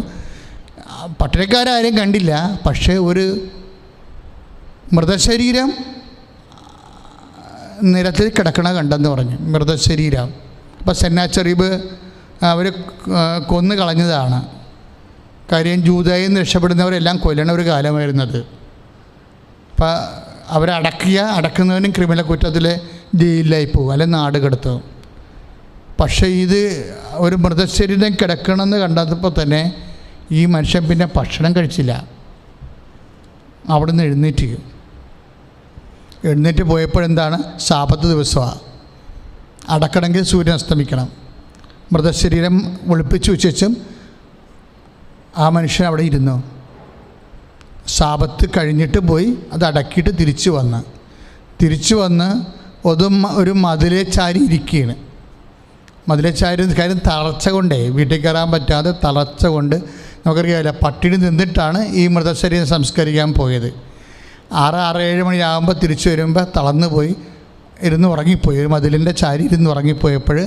പട്ടണക്കാരും കണ്ടില്ല, പക്ഷേ ഒരു മൃതശരീരം നിരത്തിൽ കിടക്കണ കണ്ടെന്ന് പറഞ്ഞു. മൃതശരീരം. അപ്പോൾ സെന്നാച്ചെറിബ് അവർ കൊന്നു കളഞ്ഞതാണ്. കാര്യം ജൂദയിൽ നിന്ന് രക്ഷപ്പെടുന്നവരെല്ലാം കൊല്ലണ ഒരു കാലമായിരുന്നത്. അപ്പം അടക്കുന്നവനും ക്രിമിനൽ കുറ്റത്തിൽ ജയിലിലായി പോകും, അല്ലെങ്കിൽ നാട് കടത്തും. പക്ഷേ ഇത് ഒരു മൃതശരീരം കിടക്കണമെന്ന് കണ്ടപ്പോൾ തന്നെ ഈ മനുഷ്യൻ പിന്നെ ഭക്ഷണം കഴിച്ചില്ല. അവിടെ നിന്ന് എഴുന്നേറ്റ് പോയപ്പോഴെന്താണ്? സാബത്ത് ദിവസമാണ്. അടക്കണമെങ്കിൽ സൂര്യൻ അസ്തമിക്കണം. മൃതശരീരം ഒളിപ്പിച്ചു വെച്ചും ആ മനുഷ്യൻ അവിടെ ഇരുന്നു. സാബത്ത് കഴിഞ്ഞിട്ട് പോയി അത് അടക്കിയിട്ട് തിരിച്ചു വന്ന് ഒരു മതിലെ ചാരി ഇരിക്കുകയാണ്. മതിലെ ചാരി കാര്യം തളർച്ച കൊണ്ടേ, വീട്ടിൽ കയറാൻ പറ്റാതെ തളർച്ച കൊണ്ട് നമുക്കറിയാമല്ല, പട്ടിണി നിന്നിട്ടാണ് ഈ മൃതശരീരം സംസ്കരിക്കാൻ പോയത്. 6-7 മണിയാകുമ്പോൾ തിരിച്ചു വരുമ്പോൾ തളർന്നു പോയി ഉറങ്ങിപ്പോയി. ഒരു മതിലിൻ്റെ ചാരി ഉറങ്ങിപ്പോയപ്പോൾ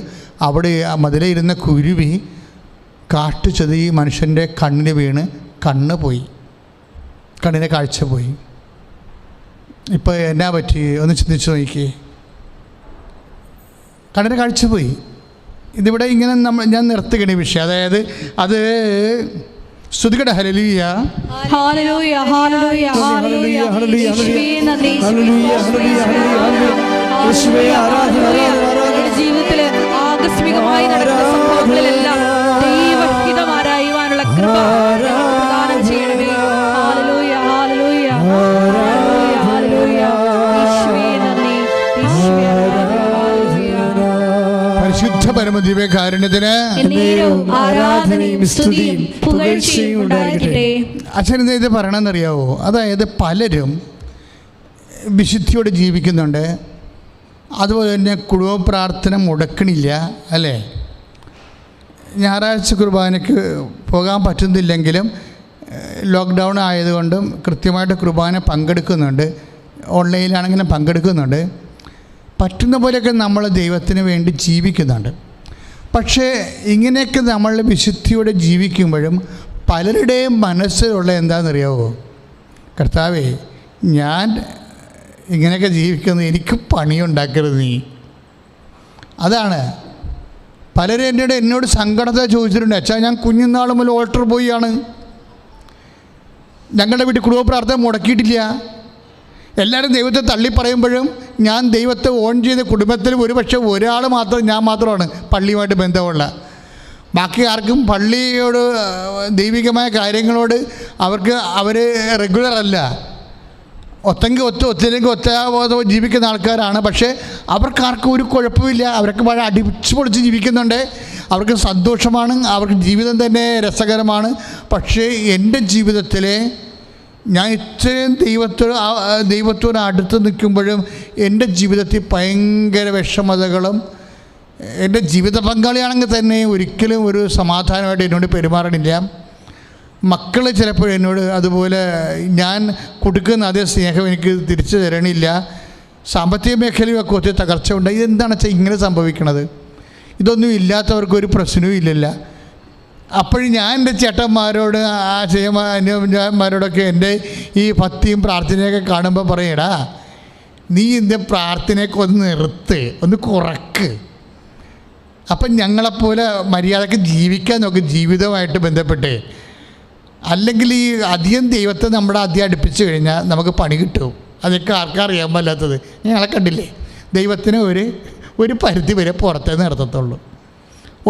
അവിടെ ആ മതിലെ ഇരുന്ന കുരുവി കാട്ടുചെത് ഈ മനുഷ്യൻ്റെ കണ്ണിന് വീണ് കണ്ണിൻ്റെ കാഴ്ച പോയി. ഇപ്പോൾ എന്നാ പറ്റി ഒന്ന് ചിന്തിച്ച് നോക്കിയേ. കണ്ണിൻ്റെ കാഴ്ച പോയി. ഇതിവിടെ ഇങ്ങനെ ഞാൻ നിർത്തുകയാണ് ഈ വിഷയം. അതായത് അത് സ്തുതിക്കട്ടെ. ഹല്ലേലൂയ, ഹല്ലേലൂയ, ഹല്ലേലൂയ, ഹല്ലേലൂയ, യേശുവേ നന്ദി, യേശുവേ ആരാധന. ജീവിതത്തിൽ ആകസ്മികമായി നടക്കുന്ന സംഭവങ്ങളിലെല്ലാം ദൈവഹിതം ആരായുവാനുള്ള കൃപ പ്രദാനം ചെയ്യണമേ. ഹല്ലേലൂയ, ഹല്ലേലൂയ, ഹല്ലേലൂയ, യേശുവേ നന്ദി, യേശുവേ പരിശുദ്ധ പരമദിവ്യകാരുണ്യത്തിന് ആരാധനയും സ്തുതിയും പുകഴ്ചയും ഉണ്ടായിരിക്കട്ടെ. അച്ഛൻ ഇത് പറയണമെന്നറിയാവോ? അതായത് പലരും വിശുദ്ധിയോട് ജീവിക്കുന്നുണ്ട്, അതുപോലെ തന്നെ കുടുംബ പ്രാർത്ഥന മുടക്കണില്ല, അല്ലേ? ഞായറാഴ്ച കുർബാനയ്ക്ക് പോകാൻ പറ്റുന്നില്ലെങ്കിലും ലോക്ക്ഡൗൺ ആയതുകൊണ്ടും കൃത്യമായിട്ട് കുർബാന പങ്കെടുക്കുന്നുണ്ട്, ഓൺലൈനിലാണെങ്കിലും പങ്കെടുക്കുന്നുണ്ട്. പറ്റുന്ന പോലെയൊക്കെ നമ്മൾ ദൈവത്തിന് വേണ്ടി ജീവിക്കുന്നുണ്ട്. പക്ഷേ ഇങ്ങനെയൊക്കെ നമ്മൾ വിശുദ്ധിയോടെ ജീവിക്കുമ്പോഴും പലരുടെയും മനസ്സിലുള്ള എന്താണെന്നറിയാവോ? കർത്താവേ, ഞാൻ ഇങ്ങനെയൊക്കെ ജീവിക്കുന്നത്, എനിക്ക് പണിയുണ്ടാക്കരുത് നീ. അതാണ് പലരും എന്നോട് സങ്കടത്തെ ചോദിച്ചിട്ടുണ്ട്. അച്ഛാ, ഞാൻ കുഞ്ഞുനാൾ മുതൽ ഓൾട്ടർ ബോയാണ്, ഞങ്ങളുടെ വീട്ടിൽ കുടുംബ പ്രാർത്ഥന മുടക്കിയിട്ടില്ല. എല്ലാവരും ദൈവത്തെ തള്ളി പറയുമ്പോഴും ഞാൻ ദൈവത്തെ ഓൺ ചെയ്ത കുടുംബത്തിൽ ഒരുപക്ഷെ ഒരാൾ മാത്രം, ഞാൻ മാത്രമാണ് പള്ളിയുമായിട്ട് ബന്ധമുള്ള. ബാക്കി ആർക്കും പള്ളിയോട് ദൈവികമായ കാര്യങ്ങളോട് അവർ റെഗുലർ അല്ല. ഒത്തില്ലെങ്കിൽ ജീവിക്കുന്ന ആൾക്കാരാണ്. പക്ഷേ അവർക്കാർക്കും ഒരു കുഴപ്പമില്ല. അവർക്ക് വളരെ അടിച്ചു പൊളിച്ച് ജീവിക്കുന്നുണ്ട്. അവർക്ക് സന്തോഷമാണ്, അവർക്ക് ജീവിതം തന്നെ രസകരമാണ്. പക്ഷേ എൻ്റെ ജീവിതത്തിലെ ഞാൻ ഇത്രയും ദൈവത്തോട് അടുത്ത് നിൽക്കുമ്പോഴും എൻ്റെ ജീവിതത്തിൽ ഭയങ്കര വിഷമതകളും, എൻ്റെ ജീവിത പങ്കാളിയാണെങ്കിൽ തന്നെ ഒരിക്കലും ഒരു സമാധാനമായിട്ട് എന്നോട് പെരുമാറണില്ല. മക്കൾ ചിലപ്പോൾ എന്നോട് അതുപോലെ ഞാൻ കൊടുക്കുന്ന അതേ സ്നേഹം എനിക്ക് തിരിച്ചു തരണില്ല. സാമ്പത്തിക മേഖലയൊക്കെ ഒത്തിരി തകർച്ച ഉണ്ട്. ഇതെന്താണ് വെച്ചാൽ ഇങ്ങനെ സംഭവിക്കണത്? ഇതൊന്നും ഇല്ലാത്തവർക്കൊരു പ്രശ്നവും ഇല്ലല്ല. അപ്പോഴും ഞാൻ എൻ്റെ ചേട്ടന്മാരോട്, ആ ചേമാരോടൊക്കെ എൻ്റെ ഈ ഭക്തിയും പ്രാർത്ഥനയൊക്കെ കാണുമ്പോൾ പറയടാ, നീ എൻ്റെ പ്രാർത്ഥനയൊക്കെ ഒന്ന് നിർത്ത്, ഒന്ന് കുറക്ക്. അപ്പം ഞങ്ങളെപ്പോലെ മര്യാദക്ക് ജീവിക്കാൻ നോക്കും ജീവിതമായിട്ട് ബന്ധപ്പെട്ട്. അല്ലെങ്കിൽ ഈ അധികം ദൈവത്തെ അധികം അടുപ്പിച്ച് കഴിഞ്ഞാൽ നമുക്ക് പണി കിട്ടും. അതൊക്കെ ആർക്കറിയാൻ പാടില്ലാത്തത്. ഞങ്ങളെ കണ്ടില്ലേ, ദൈവത്തിന് ഒരു പരിധി വരെ പുറത്തേ നിർത്തത്തുള്ളൂ.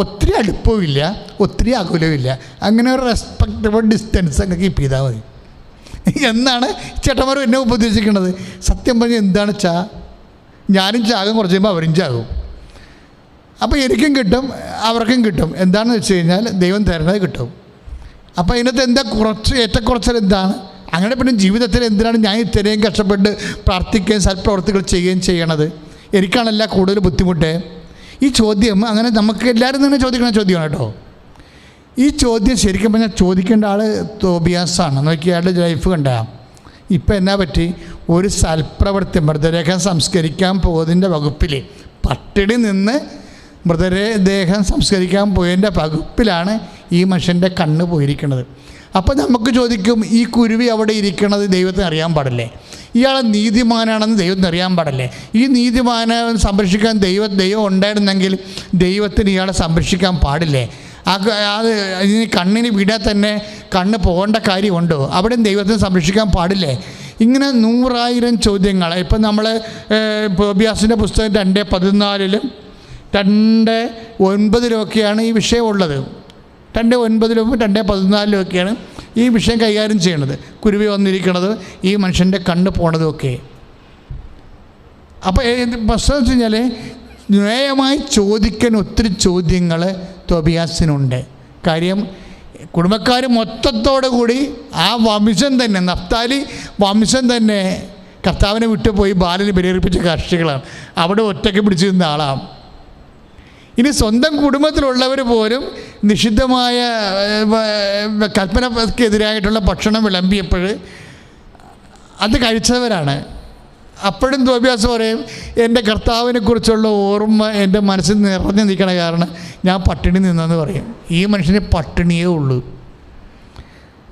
ഒത്തിരി അടുപ്പമില്ല, ഒത്തിരി അകുലമില്ല. അങ്ങനെ ഒരു റെസ്പെക്റ്റബിൾ ഡിസ്റ്റൻസ് അങ്ങ് കീപ്പ് ചെയ്താൽ മതി എന്നാണ് ചേട്ടന്മാരും എന്നെ ഉപദേശിക്കുന്നത്. സത്യം പറഞ്ഞാൽ എന്താണ് ഞാനും ചാകും, കുറച്ച് കഴിയുമ്പോൾ അവരും ചാകും. അപ്പോൾ എനിക്കും കിട്ടും, അവർക്കും കിട്ടും. എന്താണെന്ന് വെച്ച് കഴിഞ്ഞാൽ ദൈവം തരുന്നത് കിട്ടും. അപ്പോൾ ഇതിനകത്ത് എന്താ ഏറ്റക്കുറച്ചിൽ എന്താണ്? അങ്ങനെ പിന്നെ ജീവിതത്തിൽ എന്തിനാണ് ഞാൻ ഇത്രയും കഷ്ടപ്പെട്ട് പ്രാർത്ഥിക്കുകയും സൽപ്രവർത്തികൾ ചെയ്യുകയും ചെയ്യണത്? എനിക്കാണല്ല കൂടുതൽ ബുദ്ധിമുട്ട്. ഈ ചോദ്യം അങ്ങനെ നമുക്ക് എല്ലാവരും തന്നെ ചോദിക്കുന്ന ചോദ്യമാണ് കേട്ടോ. ഈ ചോദ്യം ശരിക്കും പറഞ്ഞാൽ ചോദിക്കേണ്ട ആൾ തോബിയാസാണ്. നോക്കി അയാളുടെ ലൈഫ് കണ്ട. ഇപ്പം എന്നാ പറ്റി? ഒരു സൽപ്രവൃത്തി, മൃതദേഹം സംസ്കരിക്കാൻ പോകുന്നതിൻ്റെ വകുപ്പിൽ പട്ടിണി നിന്ന് മൃതദേഹം സംസ്കരിക്കാൻ പോയതിൻ്റെ വകുപ്പിലാണ് ഈ മനുഷ്യൻ്റെ കണ്ണ് പോയിരിക്കുന്നത്. അപ്പോൾ നമുക്ക് ചോദിക്കും, ഈ കുരുവി അവിടെ ഇരിക്കണത് ദൈവത്തിന് അറിയാൻ പാടില്ലേ? ഇയാൾ നീതിമാനാണെന്ന് ദൈവത്തിന് അറിയാൻ പാടില്ലേ? ഈ നീതിമാനെ സംരക്ഷിക്കാൻ ദൈവം ഉണ്ടായിരുന്നെങ്കിൽ ദൈവത്തിന് ഇയാളെ സംരക്ഷിക്കാൻ പാടില്ലേ? അത് ഇനി കണ്ണിന് വീടാൻ തന്നെ കണ്ണ് പോകേണ്ട കാര്യമുണ്ടോ? അവിടെയും ദൈവത്തിന് സംരക്ഷിക്കാൻ പാടില്ലേ? ഇങ്ങനെ 100,000 ചോദ്യങ്ങൾ. ഇപ്പം നമ്മൾ തോബിയാസിൻ്റെ പുസ്തകം 2:14 2:9 ഈ വിഷയമുള്ളത്. 2:9 2:14 ഈ വിഷയം കൈകാര്യം ചെയ്യണത്. കുരുവി വന്നിരിക്കണത്, ഈ മനുഷ്യൻ്റെ കണ്ണ് പോണതുമൊക്കെ. അപ്പോൾ പ്രശ്നം വെച്ച് കഴിഞ്ഞാൽ ന്യായമായി ചോദിക്കാൻ ഒത്തിരി ചോദ്യങ്ങൾ തോബിയാസിനുണ്ട്. കാര്യം കുടുംബക്കാർ മൊത്തത്തോടു കൂടി ആ വംശം തന്നെ, നഫ്താലി വംശം തന്നെ കർത്താവിനെ വിട്ടുപോയി ബാലിന് ബലിയർപ്പിച്ച കർഷികളാണ്. അവിടെ ഒറ്റയ്ക്ക് പിടിച്ചു നിന്ന ആളാണ്. ഇനി സ്വന്തം കുടുംബത്തിലുള്ളവർ പോലും നിഷിദ്ധമായ കൽപ്പനക്കെതിരായിട്ടുള്ള ഭക്ഷണം വിളമ്പിയപ്പോൾ അത് കഴിച്ചവരാണ്. അപ്പോഴും തോബിയാസ് പറയും, എൻ്റെ കർത്താവിനെക്കുറിച്ചുള്ള ഓർമ്മ എൻ്റെ മനസ്സിൽ നിറഞ്ഞു നിൽക്കണ കാരണം ഞാൻ പട്ടിണി നിന്നെന്ന് പറയും. ഈ മനുഷ്യന് പട്ടിണിയേ ഉള്ളൂ.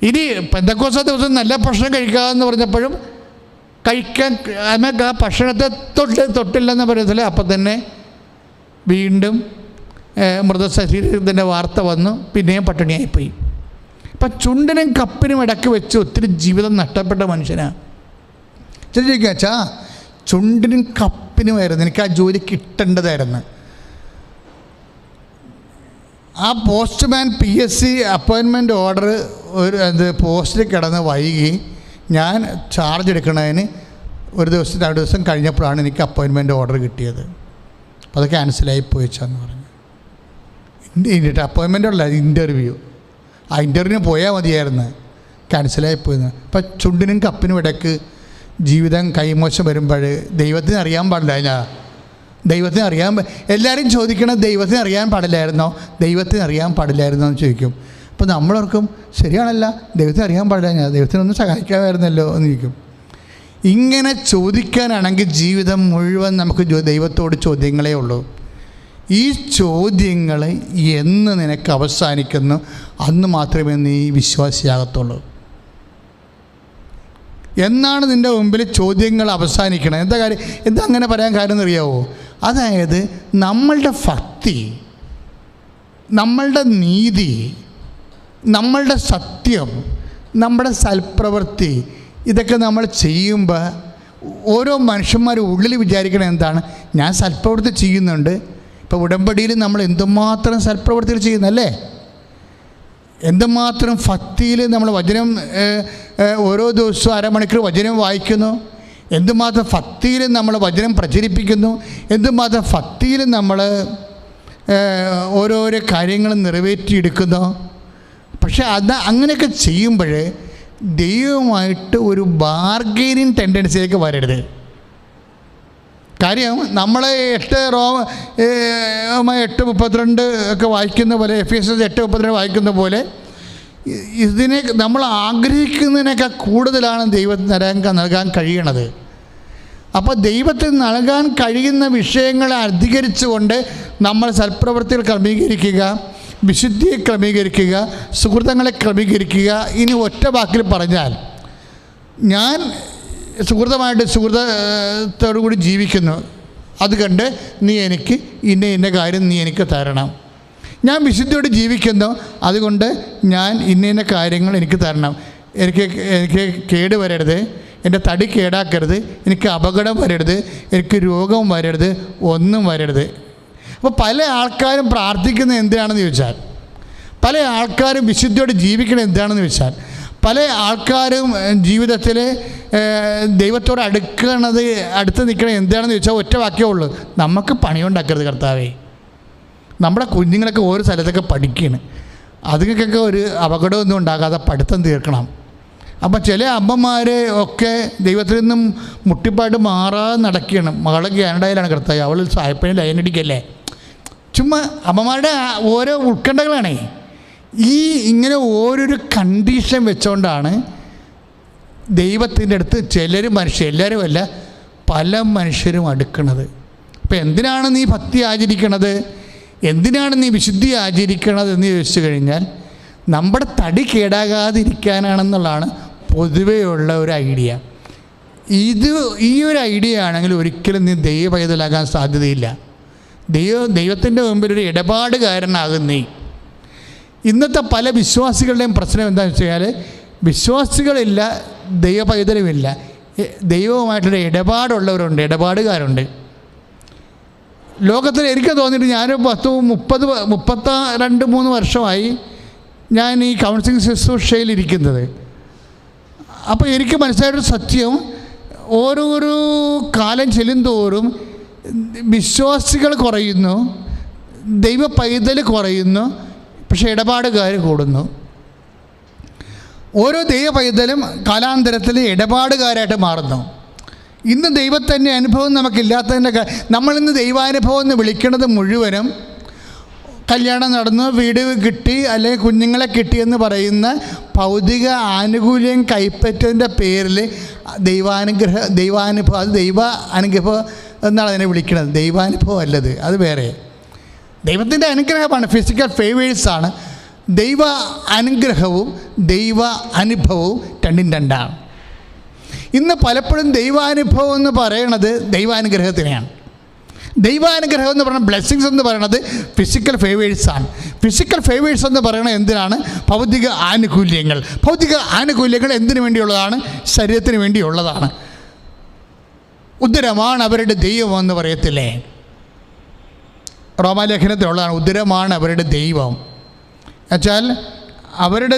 ഇനി പെന്തക്കോസ്ത ദിവസം നല്ല ഭക്ഷണം കഴിക്കാമെന്ന് പറഞ്ഞപ്പോഴും കഴിക്കാൻ ആ ഭക്ഷണത്തെ തൊട്ടില്ലെന്ന് പറയത്തില്ല. അപ്പം തന്നെ വീണ്ടും മൃതശരീരത്തിൻ്റെ വാർത്ത വന്നു, പിന്നെയും പട്ടിണിയായിപ്പോയി. ഇപ്പം ചുണ്ടിനും കപ്പിനും ഇടയ്ക്ക് വെച്ച് ഒത്തിരി ജീവിതം നഷ്ടപ്പെട്ട മനുഷ്യനാണ്. ചോദിക്കുക, അച്ഛാ ചുണ്ടിനും കപ്പിനുമായിരുന്നു എനിക്ക് ആ ജോലി കിട്ടേണ്ടതായിരുന്നു. ആ പോസ്റ്റ്മാൻ PSC അപ്പോയിൻമെൻറ്റ് ഓർഡർ പോസ്റ്റിൽ കിടന്ന് വൈകി ഞാൻ ചാർജ് എടുക്കുന്നതിന് 1 ദിവസം 2 ദിവസം കഴിഞ്ഞപ്പോഴാണ് എനിക്ക് അപ്പോയിൻമെൻറ്റ് ഓർഡർ കിട്ടിയത്. അപ്പോൾ അത് ക്യാൻസലായി പോയിച്ചാന്ന് പറഞ്ഞു. അപ്പോയിൻമെൻ്റ് ഉള്ള ഇൻ്റർവ്യൂ, ആ ഇൻ്റർവ്യൂവിന് പോയാൽ മതിയായിരുന്നു, ക്യാൻസലായി പോയെന്ന്. അപ്പം ചുണ്ടിനും കപ്പിനും ഇടയ്ക്ക് ജീവിതം കൈമോശം വരുമ്പോൾ ദൈവത്തിന് അറിയാൻ പാടില്ല. ദൈവത്തിന് അറിയാൻ എല്ലാവരും ചോദിക്കണം, ദൈവത്തിന് അറിയാൻ പാടില്ലായിരുന്നോ, ദൈവത്തിന് അറിയാൻ പാടില്ലായിരുന്നോ എന്ന് ചോദിക്കും. അപ്പോൾ നമ്മളോർക്കും ശരിയാണല്ല, ദൈവത്തിന് അറിയാൻ പാടില്ല, ദൈവത്തിനൊന്നും സഹായിക്കാമായിരുന്നല്ലോ എന്ന് ചോദിക്കും. ഇങ്ങനെ ചോദിക്കാനാണെങ്കിൽ ജീവിതം മുഴുവൻ നമുക്ക് ദൈവത്തോട് ചോദ്യങ്ങളേ ഉള്ളൂ. ഈ ചോദ്യങ്ങൾ എന്ന് നിനക്ക് അവസാനിക്കുന്നു അന്ന് മാത്രമേ നീ വിശ്വാസിയാകത്തുള്ളൂ. എന്നാണ് നിൻ്റെ മുമ്പിൽ ചോദ്യങ്ങൾ അവസാനിക്കണം? എന്താ കാര്യം? എന്താ അങ്ങനെ പറയാൻ കാര്യം എന്നറിയാവോ? അതായത് നമ്മളുടെ ഭക്തി, നമ്മളുടെ നീതി, നമ്മളുടെ സത്യം, നമ്മുടെ സൽപ്രവൃത്തി, ഇതൊക്കെ നമ്മൾ ചെയ്യുമ്പോൾ ഓരോ മനുഷ്യന്മാരും ഉള്ളിൽ വിചാരിക്കണം എന്താണ്, ഞാൻ സൽപ്രവൃത്തി ചെയ്യുന്നുണ്ട്. ഇപ്പോൾ ഉടമ്പടിയിൽ നമ്മൾ എന്തുമാത്രം സൽപ്രവൃത്തികൾ ചെയ്യുന്നല്ലേ, എന്തുമാത്രം ഭക്തിയിൽ നമ്മൾ വചനം ഓരോ ദിവസവും 1/2 മണിക്കൂർ വചനം വായിക്കുന്നു, എന്തുമാത്രം ഭക്തിയിൽ നമ്മൾ വചനം പ്രചരിപ്പിക്കുന്നു, എന്തുമാത്രം ഭക്തിയിൽ നമ്മൾ ഓരോരോ കാര്യങ്ങൾ നിറവേറ്റിയെടുക്കുന്നു. പക്ഷെ അങ്ങനെയൊക്കെ ചെയ്യുമ്പോൾ ദൈവമായിട്ട് ഒരു ബാർഗെയിനിങ് ടെൻഡൻസിയിലേക്ക് വരരുത്. കാര്യം നമ്മൾ 8:32 ഒക്കെ വായിക്കുന്ന പോലെ, Ephesians 8:32 വായിക്കുന്ന പോലെ ഇതിനെ നമ്മൾ ആഗ്രഹിക്കുന്നതിനേക്കാൾ കൂടുതലാണ് ദൈവത്തിന് നൽകാൻ കഴിയണത്. അപ്പോൾ ദൈവത്തിന് നൽകാൻ കഴിയുന്ന വിഷയങ്ങളെ അധികരിച്ചുകൊണ്ട് നമ്മൾ സൽപ്രവൃത്തികൾ ക്രമീകരിക്കുക, വിശുദ്ധിയെ ക്രമീകരിക്കുക, സുഹൃത്തുക്കളെ ക്രമീകരിക്കുക. ഇനി ഒറ്റ വാക്കിൽ പറഞ്ഞാൽ, ഞാൻ സുഹൃത്തോടു കൂടി ജീവിക്കുന്നു, അതുകൊണ്ട് നീ എനിക്ക് ഇന്ന കാര്യം നീ എനിക്ക് തരണം. ഞാൻ വിശുദ്ധിയോട് ജീവിക്കുന്നു, അതുകൊണ്ട് ഞാൻ ഇന്ന കാര്യങ്ങൾ എനിക്ക് തരണം. എനിക്ക് കേട് വരരുത്, എൻ്റെ തടി കേടാക്കരുത്, എനിക്ക് അപകടം വരരുത്, എനിക്ക് രോഗം വരരുത്, ഒന്നും വരരുത്. അപ്പോൾ പല ആൾക്കാരും പ്രാർത്ഥിക്കുന്നത് എന്തിനാണെന്ന് ചോദിച്ചാൽ, പല ആൾക്കാരും വിശുദ്ധിയോട് ജീവിക്കുന്നത് എന്താണെന്ന് ചോദിച്ചാൽ, പല ആൾക്കാരും ജീവിതത്തിൽ ദൈവത്തോട് അടുത്ത് നിൽക്കണത് എന്താണെന്ന് ചോദിച്ചാൽ ഒറ്റ വാക്യമേ ഉള്ളൂ, നമുക്ക് പണിയുണ്ടാക്കരുത് കർത്താവേ. നമ്മുടെ കുഞ്ഞുങ്ങളൊക്കെ ഓരോ സ്ഥലത്തൊക്കെ പഠിക്കുകയാണ്, അതുങ്ങൾക്കൊക്കെ ഒരു അപകടമൊന്നും ഉണ്ടാകാതെ പഠിത്തം തീർക്കണം. അപ്പം ചില അമ്മമാർ ഒക്കെ ദൈവത്തിൽ നിന്നും മുട്ടിപ്പാട്ട് മാറാതെ നടക്കുകയാണ്. മകളെ കാനഡയിലാണ് കർത്താവ്, അവൾ സായപ്പനെ ലൈനടിക്കല്ലേ. ചുമ്മാ അമ്മമാരുടെ ഓരോ ഉത്കണ്ഠകളാണേ. ഇങ്ങനെ ഓരോരോ കണ്ടീഷൻ വെച്ചുകൊണ്ടാണ് ദൈവത്തിൻ്റെ അടുത്ത് എല്ലാവരും അല്ല, പല മനുഷ്യരും അടുക്കണത്. അപ്പം എന്തിനാണ് നീ ഭക്തി ആചരിക്കണത്, എന്തിനാണ് നീ വിശുദ്ധി ആചരിക്കണത് എന്ന് ചോദിച്ചു കഴിഞ്ഞാൽ നമ്മുടെ തടി കേടാകാതിരിക്കാനാണെന്നുള്ളതാണ് പൊതുവെയുള്ള ഒരു ഐഡിയ. ഈ ഒരു ഐഡിയ ആണെങ്കിൽ ഒരിക്കലും നീ ദൈവ പൈതലാകാൻ സാധ്യതയില്ല. ദൈവത്തിൻ്റെ മുമ്പിൽ ഒരു ഇടപാടുകാരനാകും നീ. ഇന്നത്തെ പല വിശ്വാസികളുടെയും പ്രശ്നം എന്താണെന്ന് വെച്ച് കഴിഞ്ഞാൽ വിശ്വാസികളില്ല, ദൈവ പൈതലുമില്ല, ദൈവവുമായിട്ടുള്ള ഇടപാടുള്ളവരുണ്ട്, ഇടപാടുകാരുണ്ട്. ലോകത്തിൽ എനിക്ക് തോന്നിയിട്ട് ഞാൻ 32 വർഷമായി ഞാൻ ഈ കൗൺസിലിംഗ് ശുശ്രൂഷയിലിരിക്കുന്നത്. അപ്പോൾ എനിക്ക് മനസ്സിലായൊരു സത്യം, ഓരോരോ കാലം ചെല്ലുന്തോറും വിശ്വാസികൾ കുറയുന്നു, ദൈവ പൈതൽ കുറയുന്നു, പക്ഷേ ഇടപാടുകാർ കൂടുന്നു. ഓരോ ദൈവ പൈതലും കാലാന്തരത്തിൽ ഇടപാടുകാരായിട്ട് മാറുന്നു. ഇന്ന് ദൈവത്തിൻ്റെ അനുഭവം നമുക്കില്ലാത്തതിൻ്റെ നമ്മളിന്ന് ദൈവാനുഭവം എന്ന് വിളിക്കുന്നത് മുഴുവനും കല്യാണം നടന്നു, വീട് കിട്ടി, അല്ലെങ്കിൽ കുഞ്ഞുങ്ങളെ കിട്ടിയെന്ന് പറയുന്ന ഭൗതിക ആനുകൂല്യം കൈപ്പറ്റതിൻ്റെ പേരിൽ ദൈവാനുഭവം, അത് ദൈവ അനുഗ്രഹം എന്നാണ് അതിനെ വിളിക്കുന്നത്. ദൈവാനുഭവം അല്ലത്, അത് വേറെ. ദൈവത്തിൻ്റെ അനുഗ്രഹമാണ്, ഫിസിക്കൽ ഫേവേഴ്സാണ്. ദൈവ അനുഗ്രഹവും ദൈവ അനുഭവവും രണ്ടും രണ്ടാണ്. ഇന്ന് പലപ്പോഴും ദൈവാനുഭവം എന്ന് പറയണത് ദൈവാനുഗ്രഹത്തിനെയാണ്. ദൈവാനുഗ്രഹം എന്ന് പറയുന്നത് ബ്ലെസ്സിങ്സ് എന്ന് പറയുന്നത് ഫിസിക്കൽ ഫേവേഴ്സാണ്. ഫിസിക്കൽ ഫേവേഴ്സ് എന്ന് പറയുന്നത് എന്തിനാണ്? ഭൗതിക ആനുകൂല്യങ്ങൾ. ഭൗതിക ആനുകൂല്യങ്ങൾ എന്തിനു വേണ്ടിയുള്ളതാണ്? ശരീരത്തിന് വേണ്ടിയുള്ളതാണ്. ഉദരമാണ് അവരുടെ ദൈവം എന്ന് പറയത്തില്ലേ? റോമാലേഖനത്തിലുള്ളതാണ്, ഉദരമാണ് അവരുടെ ദൈവം. എന്നുവെച്ചാൽ അവരുടെ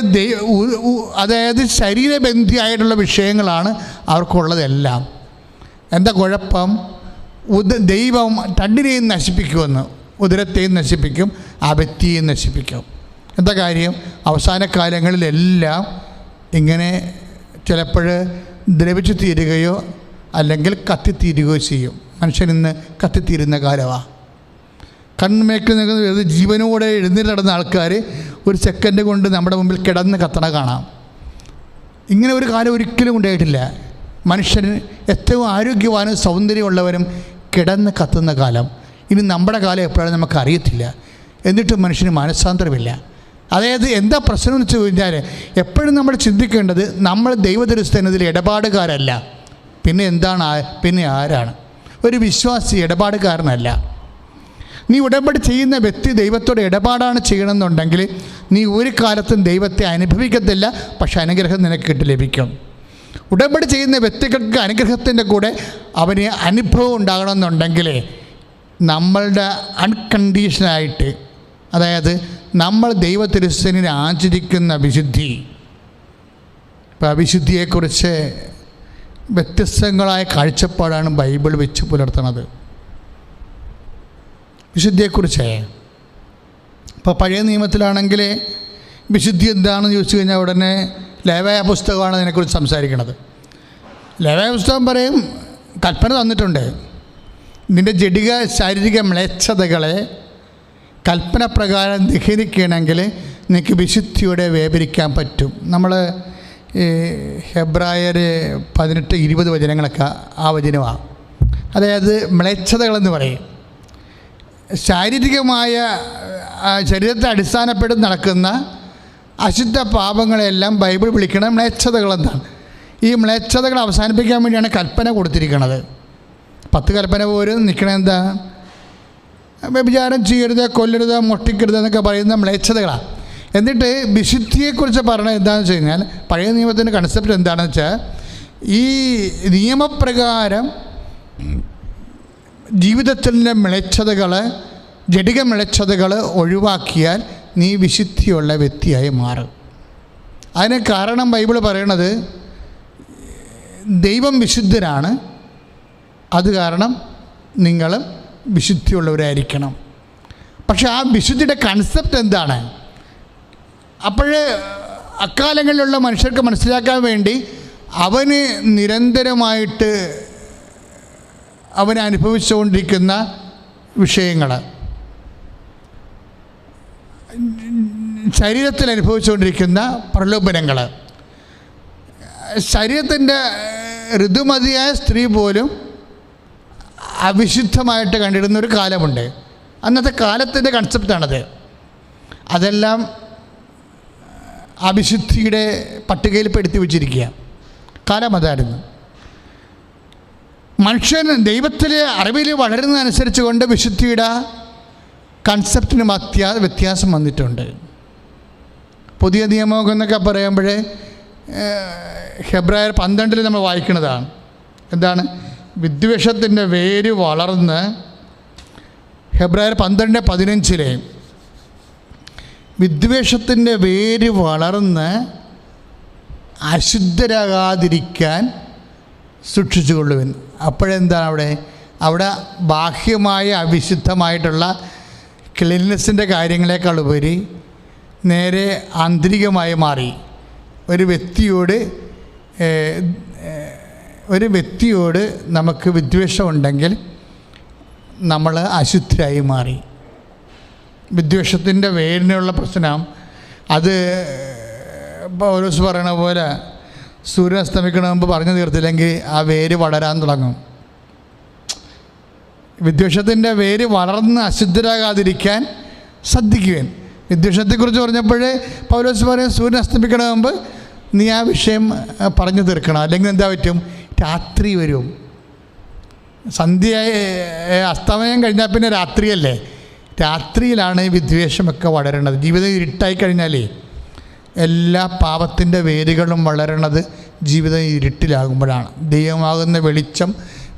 അതായത് ശരീരബന്ധിയായിട്ടുള്ള വിഷയങ്ങളാണ് അവർക്കുള്ളതെല്ലാം. എന്താ കുഴപ്പം? ദൈവം രണ്ടിനെയും നശിപ്പിക്കുമെന്ന്, ഉദരത്തെയും നശിപ്പിക്കും, ആ വ്യക്തിയെയും നശിപ്പിക്കും. എന്താ കാര്യം? അവസാന കാലങ്ങളിലെല്ലാം ഇങ്ങനെ ചിലപ്പോൾ ദ്രവിച്ചു തീരുകയോ അല്ലെങ്കിൽ കത്തിത്തീരുകയോ ചെയ്യും. മനുഷ്യൻ ഇന്ന് കത്തിത്തീരുന്ന കാലമാണ്. കൺമേക്കിൽ നിൽക്കുന്ന ജീവനോടെ എഴുന്നേറ്റ് നടന്ന ആൾക്കാർ ഒരു സെക്കൻഡ് കൊണ്ട് നമ്മുടെ മുമ്പിൽ കിടന്ന് കത്തണ കാണാം. ഇങ്ങനെ ഒരു കാലം ഒരിക്കലും ഉണ്ടായിട്ടില്ല. മനുഷ്യന് ഏറ്റവും ആരോഗ്യവാനും സൗന്ദര്യമുള്ളവരും കിടന്ന് കത്തുന്ന കാലം. ഇനി നമ്മുടെ കാലം എപ്പോഴാണ് നമുക്കറിയത്തില്ല. എന്നിട്ടും മനുഷ്യന് മനസ്സാന്തരമില്ല. അതായത് എന്താ പ്രശ്നം എന്ന് വെച്ച് കഴിഞ്ഞാൽ എപ്പോഴും നമ്മൾ ചിന്തിക്കേണ്ടത് നമ്മൾ ദൈവദൃഷ്ടനതിൽ ഇടപാടുകാരല്ല. പിന്നെ എന്താണ്? പിന്നെ ആരാണ്? ഒരു വിശ്വാസി ഇടപാടുകാരനല്ല. നീ ഉടമ്പടി ചെയ്യുന്ന വ്യക്തി ദൈവത്തോട് ഇടപാടാണ് ചെയ്യണമെന്നുണ്ടെങ്കിൽ നീ ഒരു കാലത്തും ദൈവത്തെ അനുഭവിക്കത്തില്ല, പക്ഷെ അനുഗ്രഹം നിനക്ക് ലഭിക്കും. ഉടമ്പടി ചെയ്യുന്ന വ്യക്തികൾക്ക് അനുഗ്രഹത്തിൻ്റെ കൂടെ അവന് അനുഭവം ഉണ്ടാകണമെന്നുണ്ടെങ്കിൽ നമ്മളുടെ അൺകണ്ടീഷനായിട്ട്, അതായത് നമ്മൾ ദൈവത്തിരുസനിനെ ആചരിക്കുന്ന വിശുദ്ധി. ഇപ്പോൾ ആ വിശുദ്ധിയെക്കുറിച്ച് വ്യത്യസ്തങ്ങളായ കാഴ്ചപ്പാടാണ് ബൈബിൾ വെച്ച് പുലർത്തുന്നത്. വിശുദ്ധിയെക്കുറിച്ച് ഇപ്പോൾ പഴയ നിയമത്തിലാണെങ്കിൽ വിശുദ്ധി എന്താണെന്ന് ചോദിച്ചു കഴിഞ്ഞാൽ ഉടനെ ലേവ്യ പുസ്തകമാണ് അതിനെക്കുറിച്ച് സംസാരിക്കുന്നത്. ലേവ്യ പുസ്തകം പറയും, കൽപ്പന തന്നിട്ടുണ്ട്, നിൻ്റെ ജഡിക ശാരീരിക മ്ലേച്ഛതകളെ കൽപ്പന പ്രകാരം ദഹിക്കണമെങ്കിൽ നിനക്ക് വിശുദ്ധിയോടെ വേപരിക്കാൻ പറ്റും. നമ്മൾ ഹെബ്രായർ 18-20 വചനങ്ങളൊക്കെ ആ വചനമാണ്. അതായത് മ്ലേച്ഛതകളെന്ന് പറയും ശാരീരികമായ ശരീരത്തെ അടിസ്ഥാനപ്പെടുത്തി നടക്കുന്ന അശുദ്ധ പാപങ്ങളെല്ലാം ബൈബിൾ വിളിക്കണം മ്ലേച്ഛതകളെന്നാണ്. ഈ മ്ലേച്ഛതകൾ അവസാനിപ്പിക്കാൻ വേണ്ടിയാണ് കൽപ്പന കൊടുത്തിരിക്കുന്നത്. 10 കൽപ്പന പോലും നിൽക്കണത് എന്താ? വ്യഭിചാരം ചെയ്യരുത്, കൊല്ലരുത്, മോഷ്ടിക്കരുത് എന്നൊക്കെ പറയുന്ന മ്ലേച്ഛതകളാണ്. എന്നിട്ട് വിശുദ്ധിയെക്കുറിച്ച് പറയണത് എന്താണെന്ന് വെച്ച് കഴിഞ്ഞാൽ പഴയ നിയമത്തിൻ്റെ കൺസെപ്റ്റ് എന്താണെന്ന് വെച്ചാൽ ഈ നിയമപ്രകാരം ജീവിതത്തിൻ്റെ മ്ലേച്ഛതകൾ, ജഡിക മ്ലേച്ഛതകൾ ഒഴിവാക്കിയാൽ നീ വിശുദ്ധിയുള്ള വ്യക്തിയായി മാറും. അതിന് കാരണം ബൈബിൾ പറയണത് ദൈവം വിശുദ്ധനാണ്, അത് കാരണം നിങ്ങളും വിശുദ്ധിയുള്ളവരായിരിക്കണം. പക്ഷെ ആ വിശുദ്ധിയുടെ കൺസെപ്റ്റ് എന്താണ്? അപ്പോഴേ അക്കാലങ്ങളിലുള്ള മനുഷ്യർക്ക് മനസ്സിലാക്കാൻ വേണ്ടി അവന് നിരന്തരമായിട്ട് അവൻ അനുഭവിച്ചുകൊണ്ടിരിക്കുന്ന വിഷയങ്ങൾ, ശരീരത്തിൽ അനുഭവിച്ചുകൊണ്ടിരിക്കുന്ന പ്രലോഭനങ്ങൾ, ശരീരത്തിൻ്റെ ഋതുമതിയായ സ്ത്രീ പോലും അവിശുദ്ധമായിട്ട് കണ്ടിരുന്ന ഒരു കാലമുണ്ട്. അന്നത്തെ കാലത്തിൻ്റെ കൺസെപ്റ്റാണത്. അതെല്ലാം അവിശുദ്ധിയുടെ പട്ടികയിൽ പെടുത്തി വച്ചിരിക്കുക. കാലം അതായിരുന്നു. മനുഷ്യൻ ദൈവത്തിലെ അറിവിൽ വളരുന്നതനുസരിച്ച് കൊണ്ട് വിശുദ്ധിയുടെ കൺസെപ്റ്റിന് വ്യത്യാസം വന്നിട്ടുണ്ട്. പുതിയ നിയമം എന്നൊക്കെ പറയുമ്പോൾ ഹെബ്രായർ 12 നമ്മൾ വായിക്കുന്നതാണ്. എന്താണ്? വിദ്വേഷത്തിൻ്റെ വേര് വളർന്ന്, ഹെബ്രായർ 12:15 വിദ്വേഷത്തിൻ്റെ വേര് വളർന്ന് അശുദ്ധരാകാതിരിക്കാൻ സൂക്ഷിച്ചുകൊള്ളുവൻ. അപ്പോഴെന്താണ് അവിടെ ബാഹ്യമായ അവിശുദ്ധമായിട്ടുള്ള ക്ലീൻനെസ്സിൻ്റെ കാര്യങ്ങളെക്കാൾ ഉപരി നേരെ ആന്തരികമായി മാറി. ഒരു വ്യക്തിയോട് നമുക്ക് വിദ്വേഷമുണ്ടെങ്കിൽ നമ്മൾ അശുദ്ധരായി മാറി. വിദ്വേഷത്തിൻ്റെ വേരിനുള്ള പ്രശ്നം അത് പൗലോസ് പറയണ പോലെ സൂര്യൻ അസ്തമിക്കണ മുമ്പ് പറഞ്ഞു തീർത്തില്ലെങ്കിൽ ആ വേര് വളരാൻ തുടങ്ങും. വിദ്വേഷത്തിൻ്റെ വേര് വളർന്ന് അശുദ്ധരാകാതിരിക്കാൻ ശ്രദ്ധിക്കുവാൻ. വിദ്വേഷത്തെക്കുറിച്ച് പറഞ്ഞപ്പോൾ പൗലോസ് പറയും സൂര്യൻ അസ്തമിക്കണ മുമ്പ് നീ ആ വിഷയം പറഞ്ഞു തീർക്കണം, അല്ലെങ്കിൽ എന്താ പറ്റും? രാത്രി വരും. സന്ധ്യ അസ്തമയം കഴിഞ്ഞാൽ പിന്നെ രാത്രിയല്ലേ. രാത്രിയിലാണ് ഈ വിദ്വേഷമൊക്കെ വളരണത്. ജീവിതം ഇരുട്ടായി കഴിഞ്ഞാലേ എല്ലാ പാപത്തിൻ്റെ വേരുകളും വളരണത് ജീവിതം ഇരുട്ടിലാകുമ്പോഴാണ്. ദൈവമാകുന്ന വെളിച്ചം,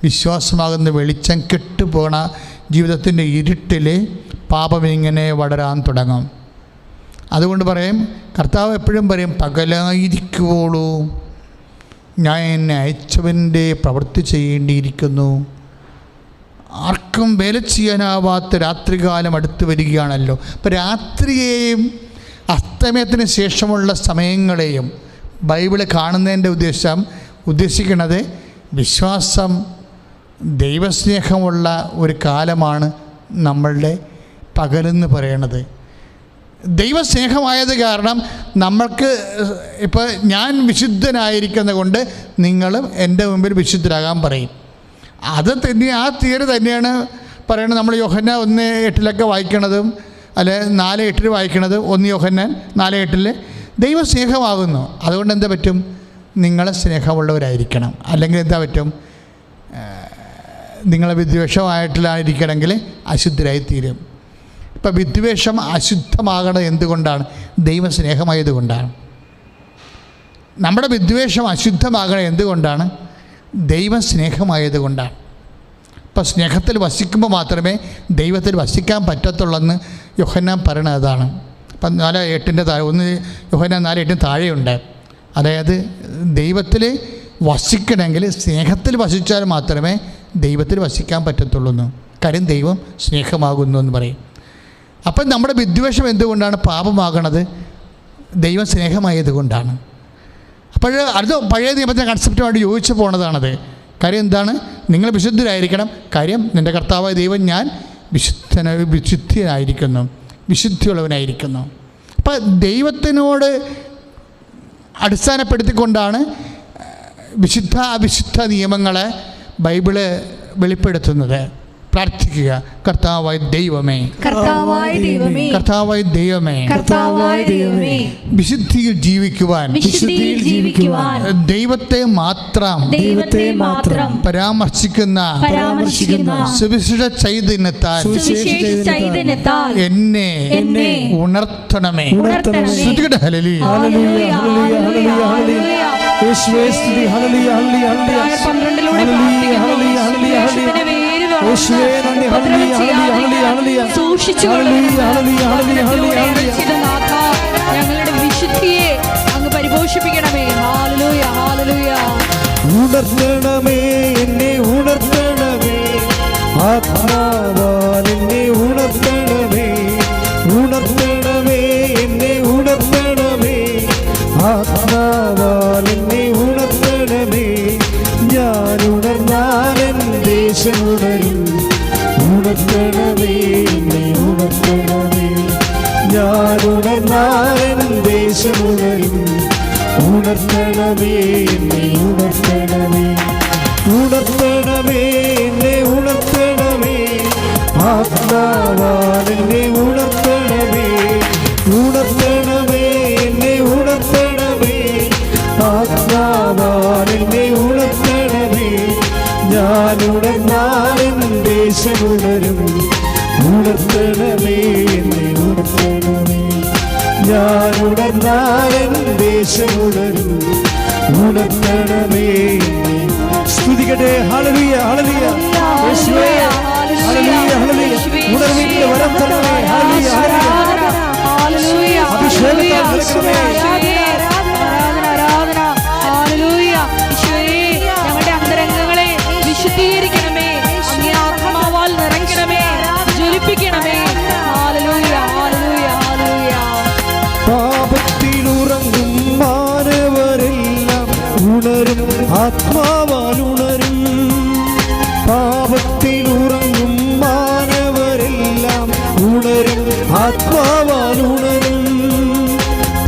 വിശ്വാസമാകുന്ന വെളിച്ചം കെട്ടുപോണ ജീവിതത്തിൻ്റെ ഇരുട്ടിൽ പാപം ഇങ്ങനെ വളരാൻ തുടങ്ങും. അതുകൊണ്ട് പറയും, കർത്താവ് എപ്പോഴും പറയും, പകലായിരിക്കുവോളൂ ഞാൻ എന്നെ അയച്ചവൻ്റെ പ്രവൃത്തി ചെയ്യേണ്ടിയിരിക്കുന്നു. ആർക്കും വേല ചെയ്യാനാവാത്ത രാത്രികാലം അടുത്ത് വരികയാണല്ലോ. അപ്പോൾ രാത്രിയെയും അസ്തമയത്തിന് ശേഷമുള്ള സമയങ്ങളെയും ബൈബിള് കാണുന്നതിൻ്റെ ഉദ്ദേശിക്കുന്നത് വിശ്വാസം, ദൈവസ്നേഹമുള്ള ഒരു കാലമാണ് നമ്മളുടെ പകലെന്ന് പറയണത്. ദൈവസ്നേഹമായത് കാരണം നമ്മൾക്ക് ഇപ്പോൾ ഞാൻ വിശുദ്ധനായിരിക്കുന്നത് കൊണ്ട് നിങ്ങളും എൻ്റെ മുമ്പിൽ വിശുദ്ധരാകാൻ പറയും. അത് തന്നെ, ആ തിയറി തന്നെയാണ് പറയുന്നത്. നമ്മൾ യോഹന്നാൻ 1:8 വായിക്കണതും അല്ലെ 4:8 വായിക്കണത്. 1 യോഹന്നാൻ 4:8 ദൈവം സ്നേഹമാകുന്നു. അതുകൊണ്ട് എന്താ പറ്റും? നിങ്ങൾ സ്നേഹമുള്ളവരായിരിക്കണം. അല്ലെങ്കിൽ എന്താ പറ്റും? നിങ്ങൾ വിദ്വേഷമായിട്ടില്ലായിരിക്കണമെങ്കിൽ അശുദ്ധരായിത്തീരും. ഇപ്പം വിദ്വേഷം അശുദ്ധമാകണത് എന്തുകൊണ്ടാണ്? ദൈവസ്നേഹമായതുകൊണ്ടാണ്. നമ്മുടെ വിദ്വേഷം അശുദ്ധമാകണത് എന്തുകൊണ്ടാണ്? ദൈവസ്നേഹമായതുകൊണ്ടാണ്. ഇപ്പം സ്നേഹത്തിൽ വസിക്കുമ്പോൾ മാത്രമേ ദൈവത്തിൽ വസിക്കാൻ പറ്റത്തുള്ളെന്ന് യോഹന്നാൻ പറയണത് അതാണ്. ഇപ്പം 4:8 താഴെ, 1 യോഹന്നാൻ 4:8 താഴെയുണ്ട്. അതായത് ദൈവത്തിൽ വസിക്കണമെങ്കിൽ സ്നേഹത്തിൽ വസിച്ചാൽ മാത്രമേ ദൈവത്തിൽ വസിക്കാൻ പറ്റത്തുള്ളൂ എന്ന്. കാര്യം ദൈവം സ്നേഹമാകുന്നു എന്ന് പറയും. അപ്പം നമ്മുടെ വിദ്വേഷം എന്തുകൊണ്ടാണ് പാപമാകണത്? ദൈവം സ്നേഹമായതുകൊണ്ടാണ്. അപ്പോൾ അത് പഴയ നിയമത്തിൻ്റെ കൺസെപ്റ്റുമായിട്ട് യോജിച്ച് പോണതാണത്. കാര്യം എന്താണ്? നിങ്ങൾ വിശുദ്ധരായിരിക്കണം. കാര്യം നിൻ്റെ കർത്താവായ ദൈവം ഞാൻ വിശുദ്ധനായിരിക്കുന്നു, വിശുദ്ധിയുള്ളവനായിരിക്കുന്നു. അപ്പം ദൈവത്തിനോട് അടിസ്ഥാനപ്പെടുത്തിക്കൊണ്ടാണ് വിശുദ്ധ അവിശുദ്ധ നിയമങ്ങളെ ബൈബിള് വെളിപ്പെടുത്തുന്നത്. പ്രാർത്ഥിക്കുക, കർത്താവായ ദൈവമേ, കർത്താവായ ദൈവമേ, കർത്താവായ ദൈവമേ, കർത്താവായ ദൈവമേ, വിശുദ്ധിയിൽ ജീവിക്കുവാൻ ദൈവത്തെ മാത്രം പരാമർശിക്കുന്ന സുവിശേഷ ചൈതന്യത്താൽ എന്നെ ഉണർത്തണമേ. ഹല്ലേലൂയ, ഹല്ലേലൂയ, ഹല്ലേലൂയ, ഹല്ലേലൂയ. യേശുവേ സ്തുതി. ഹല്ലേലൂയ, ഹല്ലേലൂയ, ഹല്ലേലൂയ. യേശുവേ നന്ദി. ഹല്ലേലൂയ, ഹല്ലേലൂയ, ഹല്ലേലൂയ. ഞങ്ങളുടെ വിശുദ്ധിയെ അങ്ങ് പരിപോഷിപ്പിക്കണമേ. Hallelujah, hallelujah. ഉണർത്തണമേ, എന്നെ ഉണർത്തണമേ, ആത്മാവാൽ എന്നെ ഉണർത്തണമേ. ഉണർത്തണമേ, എന്നെ ഉണർത്തണമേ, ആത്മാവാൽ എന്നെ ഉണർത്തണമേ. ഞാൻ ഉണർന്നാലും ദേശം ഉണരും. ഉണർത്തണമേ, എന്നെ ഉണർത്തണമേ. ഞാൻ ഉണർന്നാലും ദേശം ഉണരും. ഉണർത്തണമേ എന്നെ ഉണർത്തണമേ. ഉണർത്തണമേ എന്നെ ഉണർത്തണമേ, ആത്മാവാൽ എന്നെ ഉണർത്തണമേ. ഉണർത്തണമേ എന്നെ ഉണർത്തണമേ, ആത്മാവാൽ എന്നെ ഉണർത്തണമേ. ഞാൻ ഉണർന്നാൽ എൻ ദേശം ഉണരും. ഉണർത്തണമേ എന്നെ ഉണർത്തണമേ, ഞാൻ ഉണർന്നാൽ എൻ ദേശം ഉണരും. ഉണർത്തണമേ എന്നെ. സ്തുതിക്കട്ടെ. ഹല്ലേലൂയ ഹല്ലേലൂയ യേശുവേ, ഹല്ലേലൂയ ഹല്ലേലൂയ. ഉണർവിന്റെ വരം തരണമേ. Hallelujah hallelujah. അഭിഷേകത്താൽ നിറയ്ക്കണമേ. ഞങ്ങളുടെ അന്തരംഗങ്ങളെ വിശുദ്ധീകരിക്കണമേ, അങ്ങേ ആത്മാവാൽ നിറയ്ക്കണമേ, ജ്വലിപ്പിക്കണമേ. ഹല്ലേലൂയ ഹല്ലേലൂയ ഹല്ലേലൂയ. പാപത്തിൽ ഉറങ്ങും മാനവരെല്ലാം ഉണരും, ആത്മാവാൽ ഉണരും. പാപത്തിൽ ഉറങ്ങും മാനവരെല്ലാം ഉണരും, ആത്മാവാൽ ഉണരും.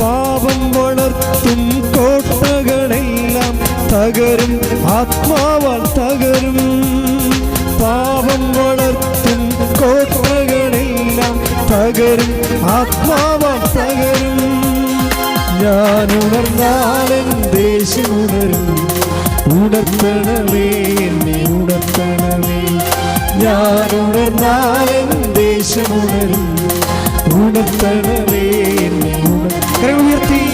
പാപം വളർത്തും കോട്ടകളെല്ലാം തകരും, ആത്മാവാൽ തകരും. പാപം വളർത്തും കോട്ടകളെല്ലാം തകരും, ആത്മാവാൽ തകരും. ഞാൻ ഉണർന്നാൽ എൻ ദേശം ഉണരും. ഉണർത്തണമേ എന്നെ ഉണർത്തണമേ, ഞാൻ ഉണർന്നാൽ എൻ ദേശം ഉണരും. ഉണർത്തണമേ എന്നെ ഉയർത്തി.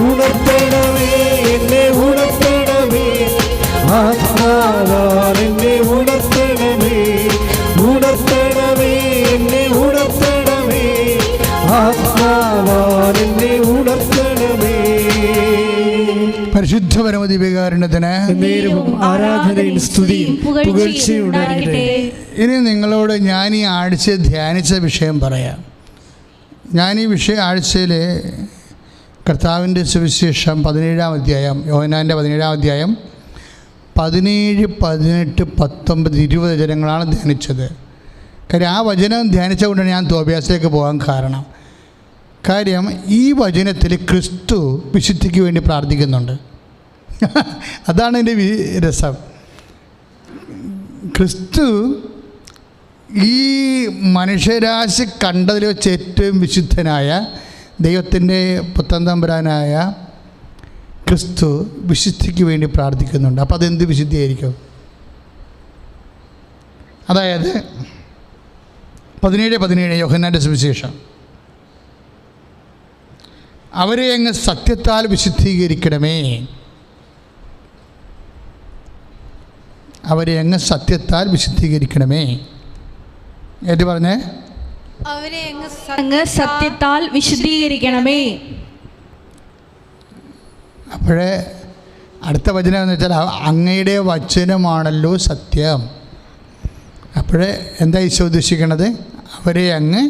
ഉണർത്തണമേ എന്നെ ഉണർത്തണമേ, ആത്മാവാൽ എന്നെ ഉണർത്തണമേ. ഉണർത്തണമേ എന്നെ ഉണർത്തണമേ, ആത്മാവാൽ എന്നെ ഉണർത്തണമേ. പരിശുദ്ധ പരമദിവ്യകാരുണ്യത്തിന് നേരവും ആരാധനയും സ്തുതിയും പുകഴ്ചയും ഉണ്ടാകട്ടെ. ഇനി നിങ്ങളോട് ഞാൻ ഈ ആഴ്ച ധ്യാനിച്ച വിഷയം പറയാം. ഞാൻ ഈ ആഴ്ചയിൽ കർത്താവിൻ്റെ സുവിശേഷം 17-ാം അധ്യായം, യോഹന്നാൻ്റെ 17-ാം അധ്യായം 17, 18, 19, 20 വചനങ്ങളാണ് ധ്യാനിച്ചത്. കാര്യം ആ വചനം ധ്യാനിച്ച കൊണ്ടാണ് ഞാൻ തോബിയാസിലേക്ക് പോകാൻ കാരണം. കാര്യം ഈ വചനത്തിൽ ക്രിസ്തു വിശുദ്ധിക്ക് വേണ്ടി പ്രാർത്ഥിക്കുന്നുണ്ട്. അതാണ് എൻ്റെ രസം. ക്രിസ്തു ഈ മനുഷ്യരാശി കണ്ടതിൽ വെച്ച് ഏറ്റവും വിശുദ്ധനായ ദൈവത്തിൻ്റെ പുത്രൻ തമ്പുരാനായ ക്രിസ്തു വിശുദ്ധിക്ക് വേണ്ടി പ്രാർത്ഥിക്കുന്നുണ്ട്. അപ്പോൾ അതെന്ത് വിശുദ്ധിയായിരിക്കും? അതായത് 17:17 യോഹന്നാൻ്റെ സുവിശേഷം, അവരെ അങ്ങ് സത്യത്താൽ വിശുദ്ധീകരിക്കണമേ. അവരെ അങ്ങ് സത്യത്താൽ വിശുദ്ധീകരിക്കണമേ. ഏറ്റു പറഞ്ഞേ, അവരെ അങ്ങ് സത്യത്താൽ വിശുദ്ധീകരിക്കണമേ. അപ്പോഴേ അടുത്ത വചനം എന്ന് വെച്ചാൽ അങ്ങയുടെ വചനമാണല്ലോ സത്യം. അപ്പോഴേ എന്താ ഈശോ ഉദ്ദേശിക്കണത്? അവരെ അങ്ങ്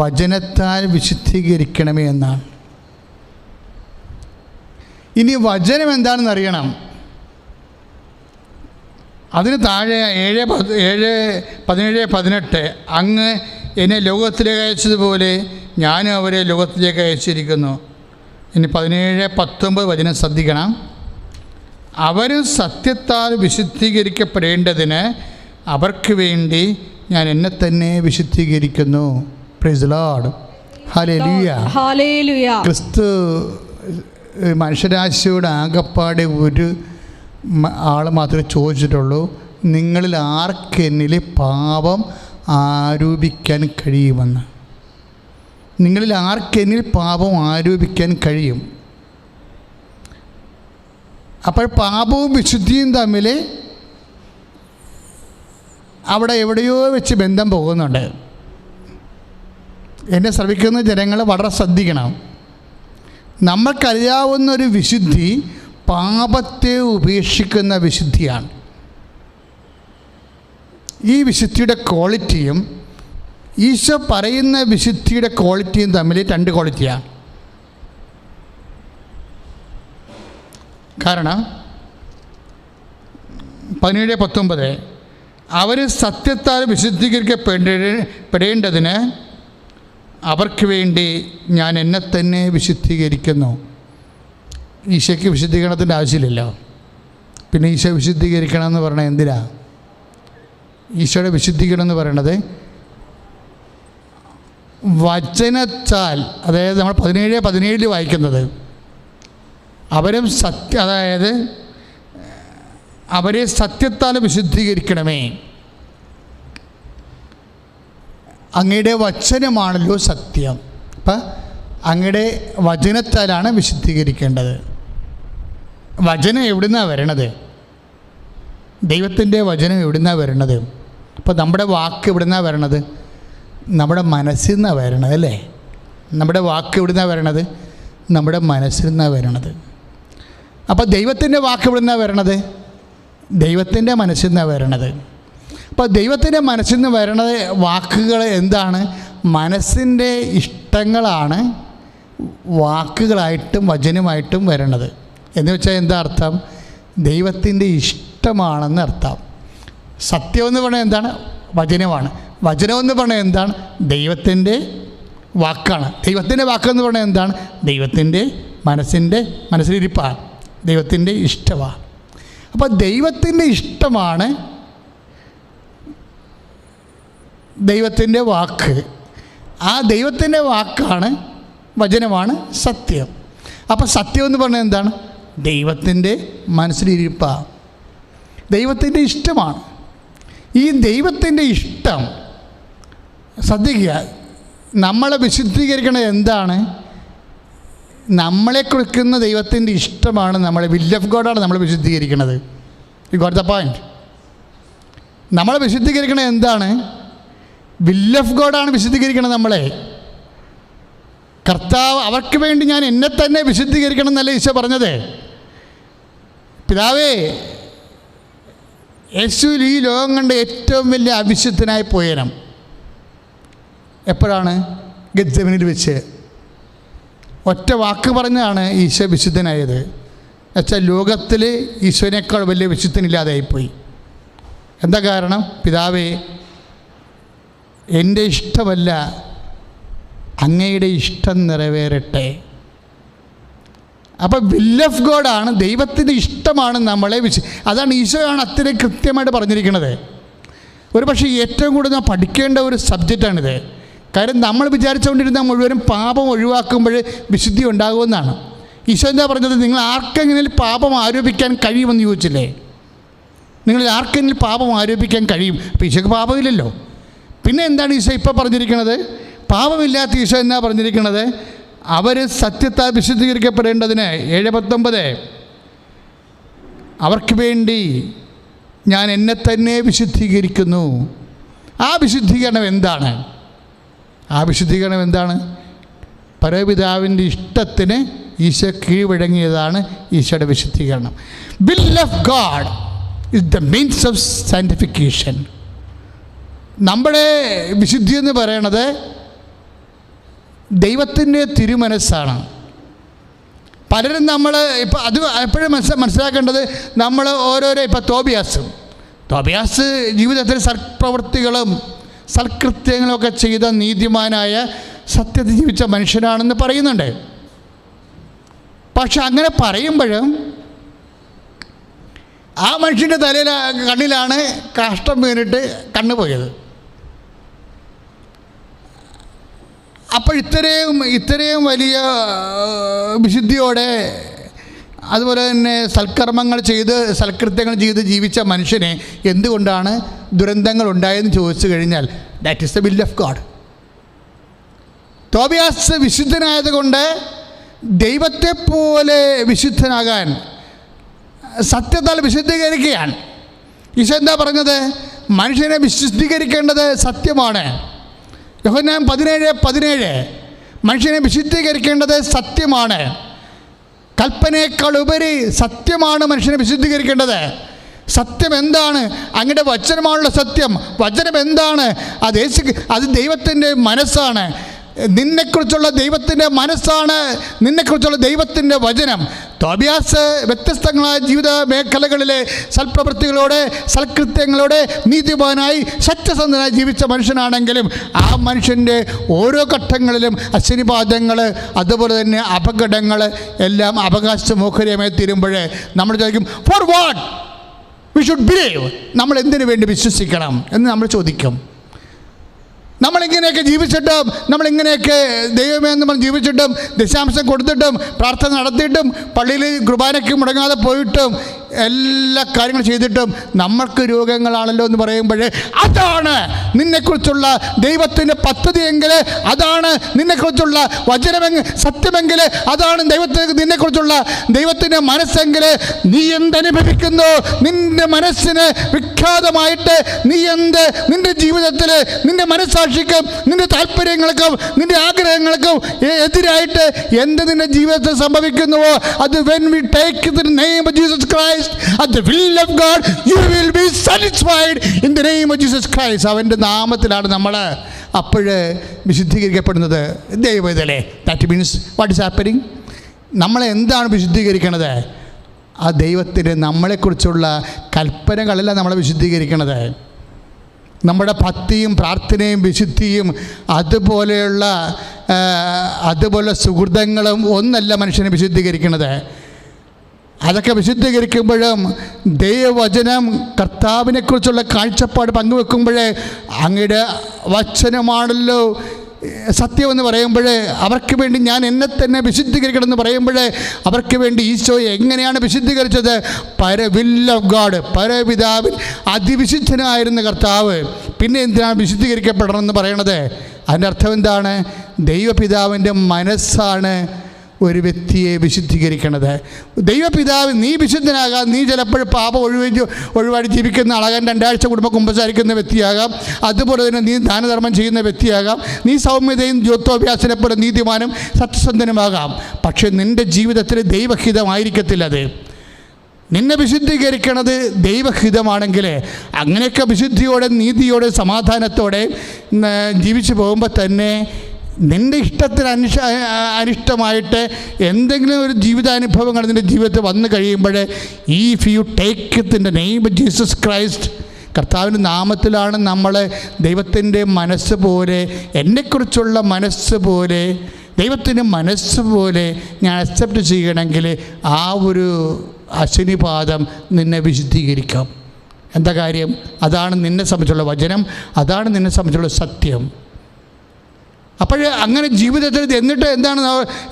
വചനത്താൽ വിശുദ്ധീകരിക്കണമേ എന്നാണ്. ഇനി വചനം എന്താണെന്ന് അറിയണം. അതിന് താഴെ 7:17 അങ്ങ് എന്നെ ലോകത്തിലേക്ക് അയച്ചതുപോലെ ഞാനും അവരെ ലോകത്തിലേക്ക് അയച്ചിരിക്കുന്നു. ഇനി 17-19 വചനം ശ്രദ്ധിക്കണം. അവരും സത്യത്താൽ വിശുദ്ധീകരിക്കപ്പെടേണ്ടതിന് അവർക്ക് വേണ്ടി ഞാൻ എന്നെ തന്നെ വിശുദ്ധീകരിക്കുന്നു. Praise the Lord. ഹല്ലേലൂയ ഹല്ലേലൂയ. ക്രിസ്തു മനുഷ്യരാശിയോട് ആകപ്പാടെ ഒരു ആൾ മാത്രമേ ചോദിച്ചിട്ടുള്ളൂ, നിങ്ങളിൽ ആർക്കെന്നിൽ പാപം ആരോപിക്കാൻ കഴിയുമെന്ന്. നിങ്ങളിൽ ആർക്കെന്നിൽ പാപം ആരോപിക്കാൻ കഴിയും. അപ്പോൾ പാപവും വിശുദ്ധിയും തമ്മിൽ അവിടെ എവിടെയോ വെച്ച് ബന്ധം പോകുന്നുണ്ട്. എന്നെ ശ്രമിക്കുന്ന ജനങ്ങൾ വളരെ ശ്രദ്ധിക്കണം. നമ്മൾക്കറിയാവുന്നൊരു വിശുദ്ധി പാപത്തെ ഉപേക്ഷിക്കുന്ന വിശുദ്ധിയാണ്. ഈ വിശുദ്ധിയുടെ ക്വാളിറ്റിയും ഈശോ പറയുന്ന വിശുദ്ധിയുടെ ക്വാളിറ്റിയും തമ്മിൽ 2 ക്വാളിറ്റിയാണ്. കാരണം 17-19 അവർ സത്യത്താൽ വിശുദ്ധീകരിക്കപ്പെടേണ്ടതിന് അവർക്ക് വേണ്ടി ഞാൻ എന്നെ തന്നെ വിശുദ്ധീകരിക്കുന്നു. ഈശോയ്ക്ക് വിശുദ്ധീകരണത്തിൻ്റെ ആവശ്യമില്ലല്ലോ. പിന്നെ ഈശോ വിശുദ്ധീകരിക്കണം എന്ന് പറഞ്ഞാൽ എന്തിനാ? ഈശോയുടെ വിശുദ്ധീകരണം എന്ന് പറയണത് വചനത്താൽ, അതായത് നമ്മൾ 17 വായിക്കുന്നത്, അതായത് അവരെ സത്യത്താൽ വിശുദ്ധീകരിക്കണമേ. അങ്ങയുടെ വചനമാണല്ലോ സത്യം. അപ്പം അങ്ങയുടെ വചനത്താലാണ് വിശുദ്ധീകരിക്കേണ്ടത്. വചനം എവിടുന്നാണ് വരണത്? ദൈവത്തിൻ്റെ വചനം എവിടുന്നാണ് വരണത്? അപ്പോൾ നമ്മുടെ വാക്ക് എവിടുന്നാണ് വരണത്? നമ്മുടെ മനസ്സിൽ നിന്നാണ് വരണത്, അല്ലേ? നമ്മുടെ വാക്ക് എവിടുന്നാണ് വരണത്? നമ്മുടെ മനസ്സിൽ നിന്നാണ് വരണത്. അപ്പോൾ ദൈവത്തിൻ്റെ വാക്ക് എവിടുന്നാണ് വരണത്? ദൈവത്തിൻ്റെ മനസ്സിൽ നിന്നാണ് വരണത്. അപ്പോൾ ദൈവത്തിൻ്റെ മനസ്സിൽ നിന്ന് വരണത് വാക്കുകൾ എന്താണ്? മനസ്സിൻ്റെ ഇഷ്ടങ്ങളാണ് വാക്കുകളായിട്ടും വചനമായിട്ടും വരണത്. എന്ന് വെച്ചാൽ എന്താ അർത്ഥം? ദൈവത്തിൻ്റെ ഇഷ്ടമാണെന്ന് അർത്ഥം. സത്യമെന്ന് പറഞ്ഞാൽ എന്താണ്? വചനമാണ്. വചനമെന്ന് പറഞ്ഞാൽ എന്താണ്? ദൈവത്തിൻ്റെ വാക്കാണ്. ദൈവത്തിൻ്റെ വാക്കെന്ന് പറഞ്ഞാൽ എന്താണ്? ദൈവത്തിൻ്റെ മനസ്സിലിരിപ്പാണ്, ദൈവത്തിൻ്റെ ഇഷ്ടമാണ്. അപ്പോൾ ദൈവത്തിൻ്റെ ഇഷ്ടമാണ് ദൈവത്തിൻ്റെ വാക്ക്. ആ ദൈവത്തിൻ്റെ വാക്കാണ്, വചനമാണ് സത്യം. അപ്പോൾ സത്യം എന്ന് പറഞ്ഞാൽ എന്താണ്? ദൈവത്തിൻ്റെ മനസ്സിലിരിപ്പാണ്, ദൈവത്തിൻ്റെ ഇഷ്ടമാണ്. ഈ ദൈവത്തിൻ്റെ ഇഷ്ടം, ശ്രദ്ധിക്കുക, നമ്മളെ വിശുദ്ധീകരിക്കുന്നത് എന്താണ്? നമ്മളെ കൊടുക്കുന്ന ദൈവത്തിൻ്റെ ഇഷ്ടമാണ്, നമ്മളെ വിൽ ഓഫ് ഗോഡാണ് നമ്മളെ വിശുദ്ധീകരിക്കുന്നത്. You got the point? നമ്മളെ വിശുദ്ധീകരിക്കുന്നത് എന്താണ്? വിൽ ഓഫ് ഗോഡാണ് വിശുദ്ധീകരിക്കുന്നത് നമ്മളെ. കർത്താവ് അവർക്ക് വേണ്ടി ഞാൻ എന്നെ തന്നെ വിശുദ്ധീകരിക്കണം എന്നല്ല ഈശോ പറഞ്ഞത്. പിതാവേ, യേശുവിൽ ഈ ലോകം കണ്ട ഏറ്റവും വലിയ അവിശുദ്ധനായി പോയനം എപ്പോഴാണ്? ഗെത്സമനിൽ വെച്ച് ഒറ്റ വാക്ക് പറഞ്ഞാണ് ഈശോ വിശുദ്ധനായത്. എന്നുവെച്ചാൽ ലോകത്തിൽ ഈശോനേക്കാൾ വലിയ വിശുദ്ധനില്ലാതായിപ്പോയി. എന്താ കാരണം? പിതാവേ, എൻ്റെ ഇഷ്ടമല്ല, അങ്ങയുടെ ഇഷ്ടം നിറവേറട്ടെ. അപ്പോൾ വിൽ ഓഫ് ഗോഡാണ്, ദൈവത്തിൻ്റെ ഇഷ്ടമാണ് നമ്മളെ അതാണ് ഈശോയാണ് അത്രയും കൃത്യമായിട്ട് പറഞ്ഞിരിക്കുന്നത്. ഒരു പക്ഷേ ഏറ്റവും കൂടുതൽ നാം പഠിക്കേണ്ട ഒരു സബ്ജക്റ്റാണിത്. കാര്യം നമ്മൾ വിചാരിച്ചുകൊണ്ടിരുന്ന മുഴുവനും പാപം ഒഴിവാക്കുമ്പോൾ വിശുദ്ധി ഉണ്ടാകുമെന്നാണ്. ഈശോ എന്താ പറഞ്ഞത്? നിങ്ങൾ ആർക്കെങ്കിലും പാപം ആരോപിക്കാൻ കഴിയുമെന്ന് ചോദിച്ചില്ലേ? നിങ്ങളിൽ ആർക്കെങ്കിലും പാപം ആരോപിക്കാൻ കഴിയും? അപ്പോൾ ഈശോയ്ക്ക് പാപമില്ലല്ലോ. പിന്നെ എന്താണ് ഈശോ ഇപ്പോൾ പറഞ്ഞിരിക്കുന്നത്? പാപമില്ലാത്ത ഈശോ എന്നാ പറഞ്ഞിരിക്കുന്നത്? അവർ സത്യത്താൽ വിശുദ്ധീകരിക്കപ്പെടേണ്ടതിന് 7:19 അവർക്ക് വേണ്ടി ഞാൻ എന്നെ തന്നെ വിശുദ്ധീകരിക്കുന്നു. ആ വിശുദ്ധീകരണം എന്താണ്? ആ വിശുദ്ധീകരണം എന്താണ്? പരപിതാവിൻ്റെ ഇഷ്ടത്തിന് ഈശോ കീഴ്വഴങ്ങിയതാണ് ഈശോയുടെ വിശുദ്ധീകരണം. Will of God is the means of sanctification. നമ്മുടെ വിശുദ്ധി എന്ന് പറയണത് ദൈവത്തിൻ്റെ തിരുമനസ്സാണ്. പലരും നമ്മൾ ഇപ്പം അത് എപ്പോഴും മനസ്സിലാക്കേണ്ടത്, നമ്മൾ ഓരോരോ ഇപ്പം തോബിയാസ് ജീവിതത്തിൽ സൽപ്രവൃത്തികളും സൽകൃത്യങ്ങളൊക്കെ ചെയ്ത നീതിമാനായ സത്യത്തിൽ ജീവിച്ച മനുഷ്യനാണെന്ന് പറയുന്നുണ്ട്. പക്ഷെ അങ്ങനെ പറയുമ്പോഴും ആ മനുഷ്യൻ്റെ കണ്ണിലാണ് കാഷ്ടം വീണിട്ട് കണ്ണ് പോയത്. അപ്പോൾ ഇത്രയും വലിയ വിശുദ്ധിയോടെ അതുപോലെ തന്നെ സൽകൃത്യങ്ങൾ ചെയ്ത് ജീവിച്ച മനുഷ്യനെ എന്തുകൊണ്ടാണ് ദുരന്തങ്ങൾ ഉണ്ടായതെന്ന് ചോദിച്ചു കഴിഞ്ഞാൽ that is the will of God. Tobias വിശുദ്ധനായതുകൊണ്ട് ദൈവത്തെപ്പോലെ വിശുദ്ധനാകാൻ സത്യത്താൽ വിശുദ്ധീകരിക്കുകയാണ്. ഈശോ എന്താ പറഞ്ഞത്? മനുഷ്യനെ വിശുദ്ധീകരിക്കേണ്ടത് സത്യമാണ്. യോഹന്നാൻ 17:17 മനുഷ്യനെ വിശുദ്ധീകരിക്കേണ്ടത് സത്യമാണ്. കൽപ്പനയേക്കാൾ ഉപരി സത്യമാണ് മനുഷ്യനെ വിശുദ്ധീകരിക്കേണ്ടത്. സത്യം എന്താണ്? അങ്ങയുടെ വചനമാണുള്ള സത്യം. വചനം എന്താണ്? അത് ദൈവത്തിൻ്റെ മനസ്സാണ്. നിന്നെക്കുറിച്ചുള്ള ദൈവത്തിൻ്റെ മനസ്സാണ് നിന്നെക്കുറിച്ചുള്ള ദൈവത്തിൻ്റെ വചനം. തോബിയാസ് വ്യത്യസ്തങ്ങളായ ജീവിത മേഖലകളിലെ സൽപ്രവൃത്തികളോടെ സൽകൃത്യങ്ങളോടെ നീതിമാനായി സത്യസന്ധനായി ജീവിച്ച മനുഷ്യനാണെങ്കിലും ആ മനുഷ്യൻ്റെ ഓരോ ഘട്ടങ്ങളിലും അശ്വനിപാതങ്ങൾ അതുപോലെ തന്നെ അപകടങ്ങൾ എല്ലാം അവകാശമോഹര്യമായി തീരുമ്പോൾ നമ്മൾ ചോദിക്കും, for what we should believe, നമ്മൾ എന്തിനു വേണ്ടി വിശ്വസിക്കണം എന്ന് നമ്മൾ ചോദിക്കും. നമ്മളിങ്ങനെയൊക്കെ ജീവിച്ചിട്ടും നമ്മളിങ്ങനെയൊക്കെ ദൈവമേ എന്ന് പറഞ്ഞ് ജീവിച്ചിട്ടും ദശാംശം കൊടുത്തിട്ടും പ്രാർത്ഥന നടത്തിയിട്ടും പള്ളിയിൽ കുർബാനയ്ക്ക് മുടങ്ങാതെ പോയിട്ടും എല്ലാ കാര്യങ്ങളും ചെയ്തിട്ടും നമ്മൾക്ക് രോഗങ്ങളാണല്ലോ എന്ന് പറയുമ്പോൾ അതാണ് നിന്നെക്കുറിച്ചുള്ള ദൈവത്തിൻ്റെ പദ്ധതിയെങ്കിൽ, അതാണ് നിന്നെക്കുറിച്ചുള്ള വചനമെങ്കിൽ, സത്യമെങ്കിൽ, അതാണ് നിന്നെക്കുറിച്ചുള്ള ദൈവത്തിൻ്റെ മനസ്സെങ്കിൽ, നീ എന്തനുഭവിക്കുന്നു, നിൻ്റെ മനസ്സിന് വിഖ്യാതമായിട്ട് നീ നിൻ്റെ ജീവിതത്തിൽ നിൻ്റെ മനസ്സാക്ഷിക്കും നിൻ്റെ താല്പര്യങ്ങൾക്കും നിൻ്റെ ആഗ്രഹങ്ങൾക്കും എതിരായിട്ട് നിൻ്റെ ജീവിതത്തിൽ സംഭവിക്കുന്നുവോ അത് when we take the name of Jesus Christ at the will of God, you will be satisfied in the name of Jesus Christ. അവൻ്റെ നാമത്തിലാണ് നമ്മൾ അപ്പോഴ് വിശുദ്ധീകരിക്കപ്പെടുന്നത്. ദൈവത്തിലെ that means what is happening, നമ്മളെ എന്താണ് വിശുദ്ധീകരിക്കണത്? ആ ദൈവത്തിന് നമ്മളെക്കുറിച്ചുള്ള കൽപ്പനകളല്ല നമ്മളെ വിശുദ്ധീകരിക്കണത്. നമ്മുടെ ഭക്തിയും പ്രാർത്ഥനയും വിശുദ്ധിയും അതുപോലെ സുഹൃതങ്ങളും ഒന്നല്ല മനുഷ്യനെ വിശുദ്ധീകരിക്കുന്നത്. അതൊക്കെ വിശുദ്ധീകരിക്കുമ്പോഴും ദൈവവചനം കർത്താവിനെക്കുറിച്ചുള്ള കാഴ്ചപ്പാട് പങ്കുവെക്കുമ്പോഴേ അങ്ങയുടെ വചനമാണല്ലോ സത്യമെന്ന് പറയുമ്പോൾ അവർക്ക് വേണ്ടി ഞാൻ എന്നെ തന്നെ വിശുദ്ധീകരിക്കണമെന്ന് പറയുമ്പോൾ അവർക്ക് വേണ്ടി ഈശോയെ എങ്ങനെയാണ് വിശുദ്ധീകരിച്ചത്? വിൽ ഓഫ് ഗാഡ്, പരപിതാവിൽ അതിവിശുദ്ധനായിരുന്ന കർത്താവ് പിന്നെ എന്തിനാണ് വിശുദ്ധീകരിക്കപ്പെടണമെന്ന് പറയണത്? അതിൻ്റെ അർത്ഥം എന്താണ്? ദൈവപിതാവിൻ്റെ മനസ്സാണ് ഒരു വ്യക്തിയെ വിശുദ്ധീകരിക്കണത്. ദൈവപിതാവ് നീ വിശുദ്ധനാകാം, നീ ചിലപ്പോൾ പാപം ഒഴിവാടി ജീവിക്കുന്ന ആളാകാം, 2 ആഴ്ച കുടുംബം കുമ്പസാരിക്കുന്ന വ്യക്തിയാകാം, അതുപോലെ തന്നെ നീ ദാനധർമ്മം ചെയ്യുന്ന വ്യക്തിയാകാം, നീ സൗമ്യതയും ജ്യോത്യോഭ്യാസനെ പോലെ നീതിമാനും സത്യസന്ധനുമാകാം. പക്ഷേ നിൻ്റെ ജീവിതത്തിൽ ദൈവഹിതമായിരിക്കത്തില്ല. അത് നിന്നെ വിശുദ്ധീകരിക്കണത് ദൈവഹിതമാണെങ്കിൽ അങ്ങനെയൊക്കെ വിശുദ്ധിയോടെ നീതിയോടെ സമാധാനത്തോടെ ജീവിച്ചു പോകുമ്പോൾ തന്നെ നിൻ്റെ ഇഷ്ടത്തിന് അനിഷ്ടമായിട്ട് എന്തെങ്കിലും ഒരു ജീവിതാനുഭവങ്ങൾ നിൻ്റെ ജീവിതത്തിൽ വന്നു കഴിയുമ്പോൾ if you take in the name of Jesus Christ, കർത്താവിൻ്റെ നാമത്തിലാണ് നമ്മൾ ദൈവത്തിൻ്റെ മനസ്സ് പോലെ, എന്നെക്കുറിച്ചുള്ള മനസ്സ് പോലെ, ദൈവത്തിൻ്റെ മനസ്സ് പോലെ ഞാൻ അക്സെപ്റ്റ് ചെയ്യണമെങ്കിൽ ആ ഒരു അശ്വനിപാദം നിന്നെ വിശുദ്ധീകരിക്കാം. എന്താ കാര്യം? അതാണ് നിന്നെ സംബന്ധിച്ചുള്ള വചനം, അതാണ് നിന്നെ സംബന്ധിച്ചുള്ള സത്യം. അപ്പോൾ അങ്ങനെ ജീവിതത്തിൽ എന്നിട്ട് എന്താണ്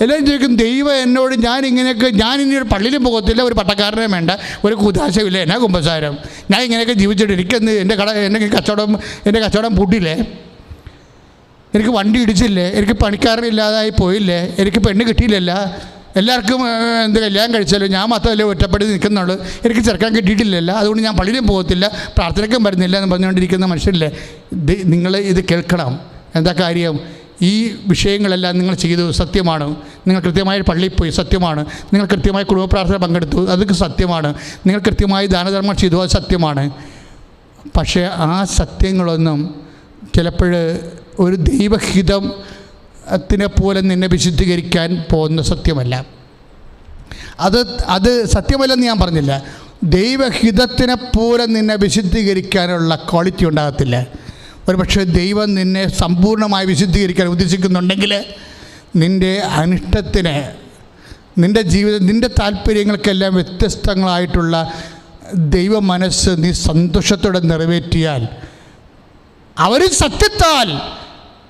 എല്ലാവരും ചോദിക്കും, ദൈവം എന്നോട് ഞാൻ ഇനി ഒരു പള്ളിയിലും പോകത്തില്ല, ഒരു പട്ടക്കാരനെ വേണ്ട, ഒരു കുതാശമില്ല, എന്നാ കുമ്പസാരം, ഞാൻ ഇങ്ങനെയൊക്കെ ജീവിച്ചിട്ട് എനിക്കെന്ന് എൻ്റെ കച്ചവടം പൂട്ടിയില്ലേ, എനിക്ക് വണ്ടി ഇടിച്ചില്ലേ, എനിക്ക് പണിക്കാരനില്ലാതായി പോയില്ലേ, എനിക്ക് പെണ്ണ് കിട്ടിയില്ലല്ല, എല്ലാവർക്കും കല്യാണം കഴിച്ചാലും ഞാൻ മാത്രമല്ലേ ഒറ്റപ്പെട്ട് നിൽക്കുന്നുള്ളൂ, എനിക്ക് ചെറുക്കാൻ കിട്ടിയിട്ടില്ലല്ല, അതുകൊണ്ട് ഞാൻ പള്ളിയിലും പോകത്തില്ല, പ്രാർത്ഥനയ്ക്കും വരുന്നില്ല എന്ന് പറഞ്ഞുകൊണ്ടിരിക്കുന്ന മനുഷ്യരില്ലേ. നിങ്ങൾ ഇത് കേൾക്കണം. എന്താ കാര്യം? ഈ വിഷയങ്ങളെല്ലാം നിങ്ങൾ ചെയ്തു, സത്യമാണ്. നിങ്ങൾ കൃത്യമായി പള്ളിയിൽ പോയി, സത്യമാണ്. നിങ്ങൾ കൃത്യമായി കുടുംബ പ്രാർത്ഥന പങ്കെടുത്തു, അതൊക്കെ സത്യമാണ്. നിങ്ങൾ കൃത്യമായി ദാനധർമ്മം ചെയ്തു, അത് സത്യമാണ്. പക്ഷേ ആ സത്യങ്ങളൊന്നും ചിലപ്പോൾ ഒരു ദൈവഹിതത്തിനെ പോലെ നിന്നെ വിശുദ്ധീകരിക്കാൻ പോകുന്ന സത്യമല്ല. അത് സത്യമല്ലെന്ന് ഞാൻ പറഞ്ഞില്ല. ദൈവഹിതത്തിനെ പോലെ നിന്നെ വിശുദ്ധീകരിക്കാനുള്ള ക്വാളിറ്റി ഉണ്ടാകത്തില്ല. ഒരു പക്ഷേ ദൈവം നിന്നെ സമ്പൂർണ്ണമായി വിശുദ്ധീകരിക്കാൻ ഉദ്ദേശിക്കുന്നുണ്ടെങ്കിൽ നിൻ്റെ അനിഷ്ടത്തിന്, നിൻ്റെ ജീവിതം, നിൻ്റെ താല്പര്യങ്ങൾക്കെല്ലാം വ്യത്യസ്തങ്ങളായിട്ടുള്ള ദൈവ മനസ്സ് നീ സന്തോഷത്തോടെ നിറവേറ്റിയാൽ അവർ സത്യത്താൽ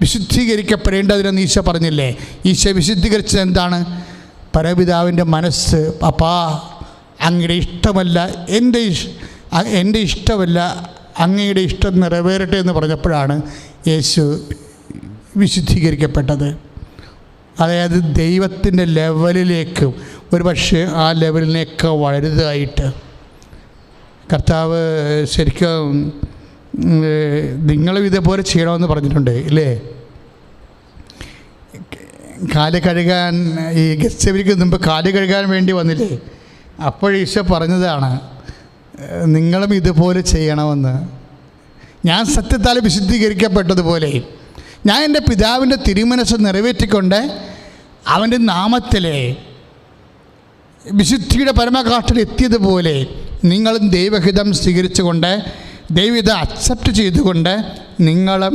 വിശുദ്ധീകരിക്കപ്പെടേണ്ടതിനെന്ന് ഈശോ പറഞ്ഞില്ലേ. ഈശോ വിശുദ്ധീകരിച്ചത് എന്താണ്? പരപിതാവിൻ്റെ മനസ്സ്, അപ്പാ അങ്ങയുടെ ഇഷ്ടമല്ല എൻ്റെ ഇഷ്ടമല്ല, അങ്ങയുടെ ഇഷ്ടം നിറവേറട്ടെ എന്ന് പറഞ്ഞപ്പോഴാണ് യേശു വിശുദ്ധീകരിക്കപ്പെട്ടത്. അതായത് ദൈവത്തിൻ്റെ ലെവലിലേക്കും ഒരു പക്ഷേ ആ ലെവലിനേക്ക് വലുതായിട്ട് കർത്താവ് ശരിക്കും നിങ്ങളും ഇതേപോലെ ചെയ്യണമെന്ന് പറഞ്ഞിട്ടുണ്ട് ഇല്ലേ. കാല് കഴുകാൻ ഈ ഗസ്തവരിക്ക് മുമ്പ് കാല് കഴുകാൻ വേണ്ടി വന്നില്ലേ, അപ്പോൾ ഈശോ പറഞ്ഞതാണ് നിങ്ങളും ഇതുപോലെ ചെയ്യണമെന്ന്. ഞാൻ സത്യത്താൽ വിശുദ്ധീകരിക്കപ്പെട്ടതുപോലെ ഞാൻ എൻ്റെ പിതാവിൻ്റെ തിരുമനസ്സ് നിറവേറ്റിക്കൊണ്ട് അവൻ്റെ നാമത്തിലെ വിശുദ്ധിയുടെ പരമകാഷ്ഠയിൽ എത്തിയതുപോലെ നിങ്ങളും ദൈവഹിതം സ്വീകരിച്ചുകൊണ്ട് ദൈവഹിതം അക്സെപ്റ്റ് ചെയ്തുകൊണ്ട് നിങ്ങളും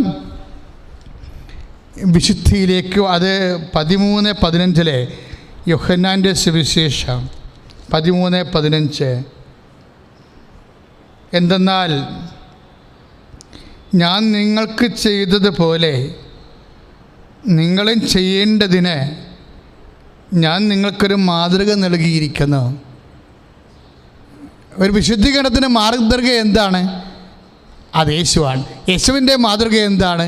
വിശുദ്ധിയിലേക്ക്, അത് 13:15 യോഹന്നാൻ്റെ സുവിശേഷം 13:15, എന്തെന്നാൽ ഞാൻ നിങ്ങൾക്ക് ചെയ്തതുപോലെ നിങ്ങളും ചെയ്യേണ്ടതിന് ഞാൻ നിങ്ങൾക്കൊരു മാതൃക നൽകിയിരിക്കുന്നു. ഒരു വിശുദ്ധീകരണത്തിന് മാതൃക എന്താണ്? അത് യേശുവാണ്. യേശുവിൻ്റെ മാതൃക എന്താണ്?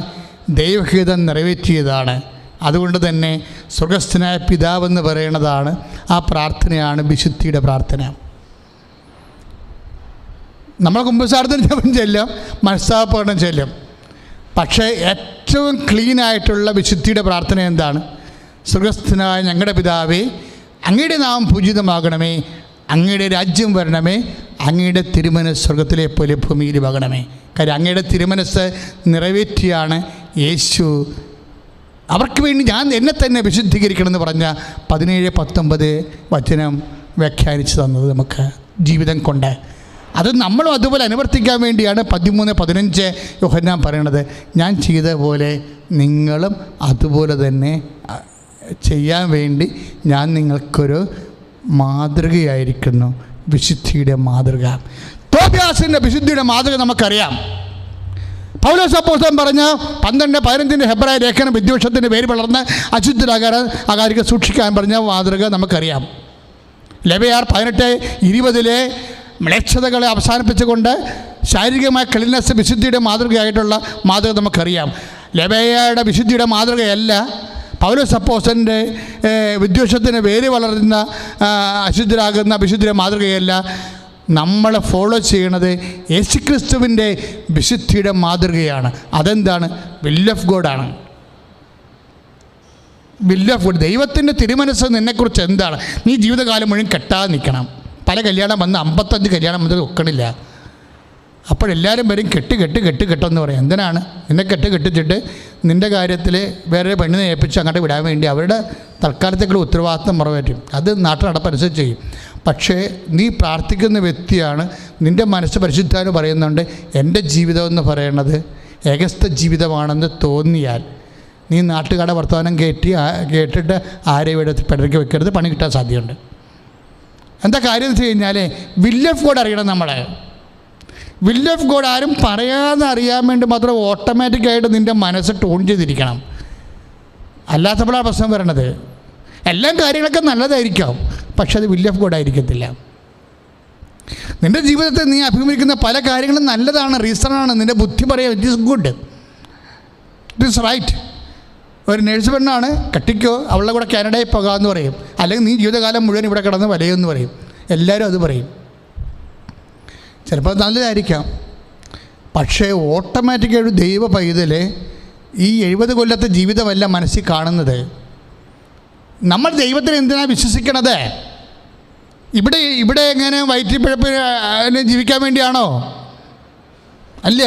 ദൈവഹിതം നിറവേറ്റിയതാണ്. അതുകൊണ്ട് തന്നെ സ്വർഗസ്ഥനായ പിതാവെന്ന് പറയുന്നതാണ് ആ പ്രാർത്ഥനയാണ് വിശുദ്ധിയുടെ പ്രാർത്ഥന. നമ്മൾ കുമ്പസാരത്തിന് ജപം ചെല്ലും, മനസ്താപകരണം ചെല്ലും. പക്ഷേ ഏറ്റവും ക്ലീനായിട്ടുള്ള വിശുദ്ധിയുടെ പ്രാർത്ഥന എന്താണ്? സ്വർഗസ്ഥനായ ഞങ്ങളുടെ പിതാവേ, അങ്ങയുടെ നാമം പൂജിതമാകണമേ, അങ്ങയുടെ രാജ്യം വരണമേ, അങ്ങയുടെ തിരുമനസ് സ്വർഗത്തിലെ പോലെ ഭൂമിയിലുമാകണമേ. കാര്യം അങ്ങയുടെ തിരുമനസ് നിറവേറ്റിയാണ് യേശു അവർക്ക് വേണ്ടി ഞാൻ എന്നെ തന്നെ വിശുദ്ധീകരിക്കണമെന്ന് പറഞ്ഞ 17-19 വചനം വ്യാഖ്യാനിച്ചു തന്നത് നമുക്ക് ജീവിതം കൊണ്ട്. അത് നമ്മളും അതുപോലെ അനുവർത്തിക്കാൻ വേണ്ടിയാണ് 13-15 യോഹന്നാൻ പറയണത്. ഞാൻ ചെയ്ത പോലെ നിങ്ങളും അതുപോലെ തന്നെ ചെയ്യാൻ വേണ്ടി ഞാൻ നിങ്ങൾക്കൊരു മാതൃകയായിരിക്കുന്നു. വിശുദ്ധിയുടെ മാതൃക. തോബിയാസിൻ്റെ വിശുദ്ധിയുടെ മാതൃക നമുക്കറിയാം. പൗലോസ് അപ്പോസ്തലൻ പറഞ്ഞ 12-15 ഹെബ്രായ ലേഖനം വിദ്വേഷത്തിൻ്റെ പേര് വളർന്ന് അശുദ്ധരാകാതെ സൂക്ഷിക്കാൻ പറഞ്ഞ മാതൃക നമുക്കറിയാം. ലെവയാർ 18:20 മ്ലേച്ഛതകളെ അവസാനിപ്പിച്ചുകൊണ്ട് ശാരീരികമായ ക്ലീൻനെസ് വിശുദ്ധിയുടെ മാതൃകയായിട്ടുള്ള മാതൃക നമുക്കറിയാം. ലെവയയുടെ വിശുദ്ധിയുടെ മാതൃകയല്ല പൗലോസ് അപ്പോസ്തലൻ്റെ വിദ്വേഷത്തിന് വേര് വളരുന്ന അശുദ്ധരാകുന്ന വിശുദ്ധിയുടെ മാതൃകയല്ല. നമ്മൾ ഫോളോ ചെയ്യണത് യേശുക്രിസ്തുവിൻ്റെ വിശുദ്ധിയുടെ മാതൃകയാണ്. അതെന്താണ്? വിൽ ഓഫ് ഗോഡാണ്. Will of God. ദൈവത്തിൻ്റെ തിരുമനസ് നിന്നെക്കുറിച്ച് എന്താണ്? നീ ജീവിതകാലം മുഴുവൻ കെട്ടാതെ നിൽക്കണം. പല കല്യാണം വന്ന് 55 കല്യാണം വന്നത് ഒക്കണില്ല. അപ്പോഴെല്ലാവരും വരും കെട്ടെന്ന് പറയും. എന്തിനാണ്? നിന്നെ കെട്ടിച്ചിട്ട് നിൻ്റെ കാര്യത്തിൽ വേറെ പെണ്ണിനെ ഏൽപ്പിച്ച് അങ്ങോട്ട് വിടാൻ വേണ്ടി അവരുടെ തൽക്കാലത്തേക്കുള്ള ഉത്തരവാദിത്വം നിറവേറ്റും. അത് നാട്ടു നടപ്പനുസരിച്ച് ചെയ്യും. പക്ഷേ നീ പ്രാർത്ഥിക്കുന്ന വ്യക്തിയാണ്. നിൻ്റെ മനസ്സ് പരിശുദ്ധാന് പറയുന്നുണ്ട്, എൻ്റെ ജീവിതം എന്ന് പറയുന്നത് ഏകസ്ഥ ജീവിതമാണെന്ന് തോന്നിയാൽ നീ നാട്ടുകാരുടെ വർത്തമാനം കേട്ടിട്ട് ആരെയും ഇവിടെ പിടയ്ക്ക് വെക്കരുത്, പണി കിട്ടാൻ സാധ്യതയുണ്ട്. എന്താ കാര്യം എന്ന് വെച്ച് കഴിഞ്ഞാൽ വിൽ ഓഫ് ഗോഡ് അറിയണം. നമ്മളെ വിൽ ഓഫ് ഗോഡ് ആരും പറയാതെ അറിയാൻ വേണ്ടി മാത്രം ഓട്ടോമാറ്റിക്കായിട്ട് നിൻ്റെ മനസ്സ് ടൂൺ ചെയ്തിരിക്കണം. അല്ലാത്തപ്പോഴാണ് പ്രശ്നം വരണത്. എല്ലാ കാര്യങ്ങളൊക്കെ നല്ലതായിരിക്കാം, പക്ഷെ അത് വിൽ ഓഫ് ഗോഡ് ആയിരിക്കത്തില്ല. നിൻ്റെ ജീവിതത്തിൽ നീ അഭിമുഖീകരിക്കുന്ന പല കാര്യങ്ങളും നല്ലതാണ്, റീസണാണ്. നിൻ്റെ ബുദ്ധി പറയാം it is good, it is right. ഒരു നേഴ്സ് പെണ്ണാണ്, കെട്ടിക്കോ, അവളുടെ കൂടെ കാനഡയിൽ പോകാമെന്ന് പറയും. അല്ലെങ്കിൽ നീ ജീവിതകാലം മുഴുവൻ ഇവിടെ കിടന്ന് വലയുമെന്ന് പറയും. എല്ലാവരും അത് പറയും. ചിലപ്പോൾ നല്ലതായിരിക്കാം, പക്ഷേ ഓട്ടോമാറ്റിക്കായിട്ട് ദൈവ പൈതൽ ഈ 70 കൊല്ലത്തെ ജീവിതമല്ല മനസ്സിൽ കാണുന്നത്. നമ്മൾ ദൈവത്തിന് എന്തിനാണ് വിശ്വസിക്കണത്? ഇവിടെ എങ്ങനെ വയറ്റിപ്പിഴപ്പിന് ജീവിക്കാൻ വേണ്ടിയാണോ? അല്ല.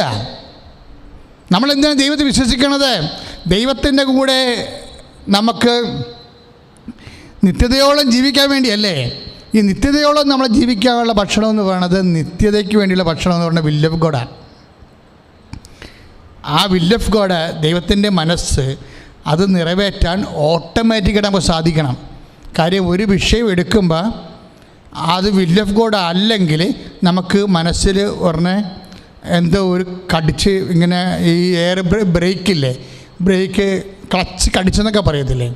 നമ്മളെന്തിനാണ് ദൈവത്തെ വിശ്വസിക്കണത്? ദൈവത്തിൻ്റെ കൂടെ നമുക്ക് നിത്യതയോളം ജീവിക്കാൻ വേണ്ടിയല്ലേ? ഈ നിത്യതയോളം നമ്മൾ ജീവിക്കാനുള്ള ഭക്ഷണം എന്ന് പറയുന്നത്, നിത്യതയ്ക്ക് വേണ്ടിയുള്ള ഭക്ഷണം എന്ന് പറയുന്നത് വിൽ ഓഫ് ഗോഡാണ്. ആ വിൽ ഓഫ് ഗോഡ്, ദൈവത്തിൻ്റെ മനസ്സ്, അത് നിറവേറ്റാൻ ഓട്ടോമാറ്റിക്കായിട്ട് നമുക്ക് സാധിക്കണം. കാര്യം ഒരു വിഷയം എടുക്കുമ്പോൾ അത് വിൽ ഓഫ് ഗോഡ് അല്ലെങ്കിൽ നമുക്ക് മനസ്സിൽ ഉടനെ എന്തോ ഒരു കടിച്ച് ഇങ്ങനെ ഈ എയർ ബ്രേക്ക് ക്ലച്ച് കടിച്ചെന്നൊക്കെ പറയത്തില്ലേ,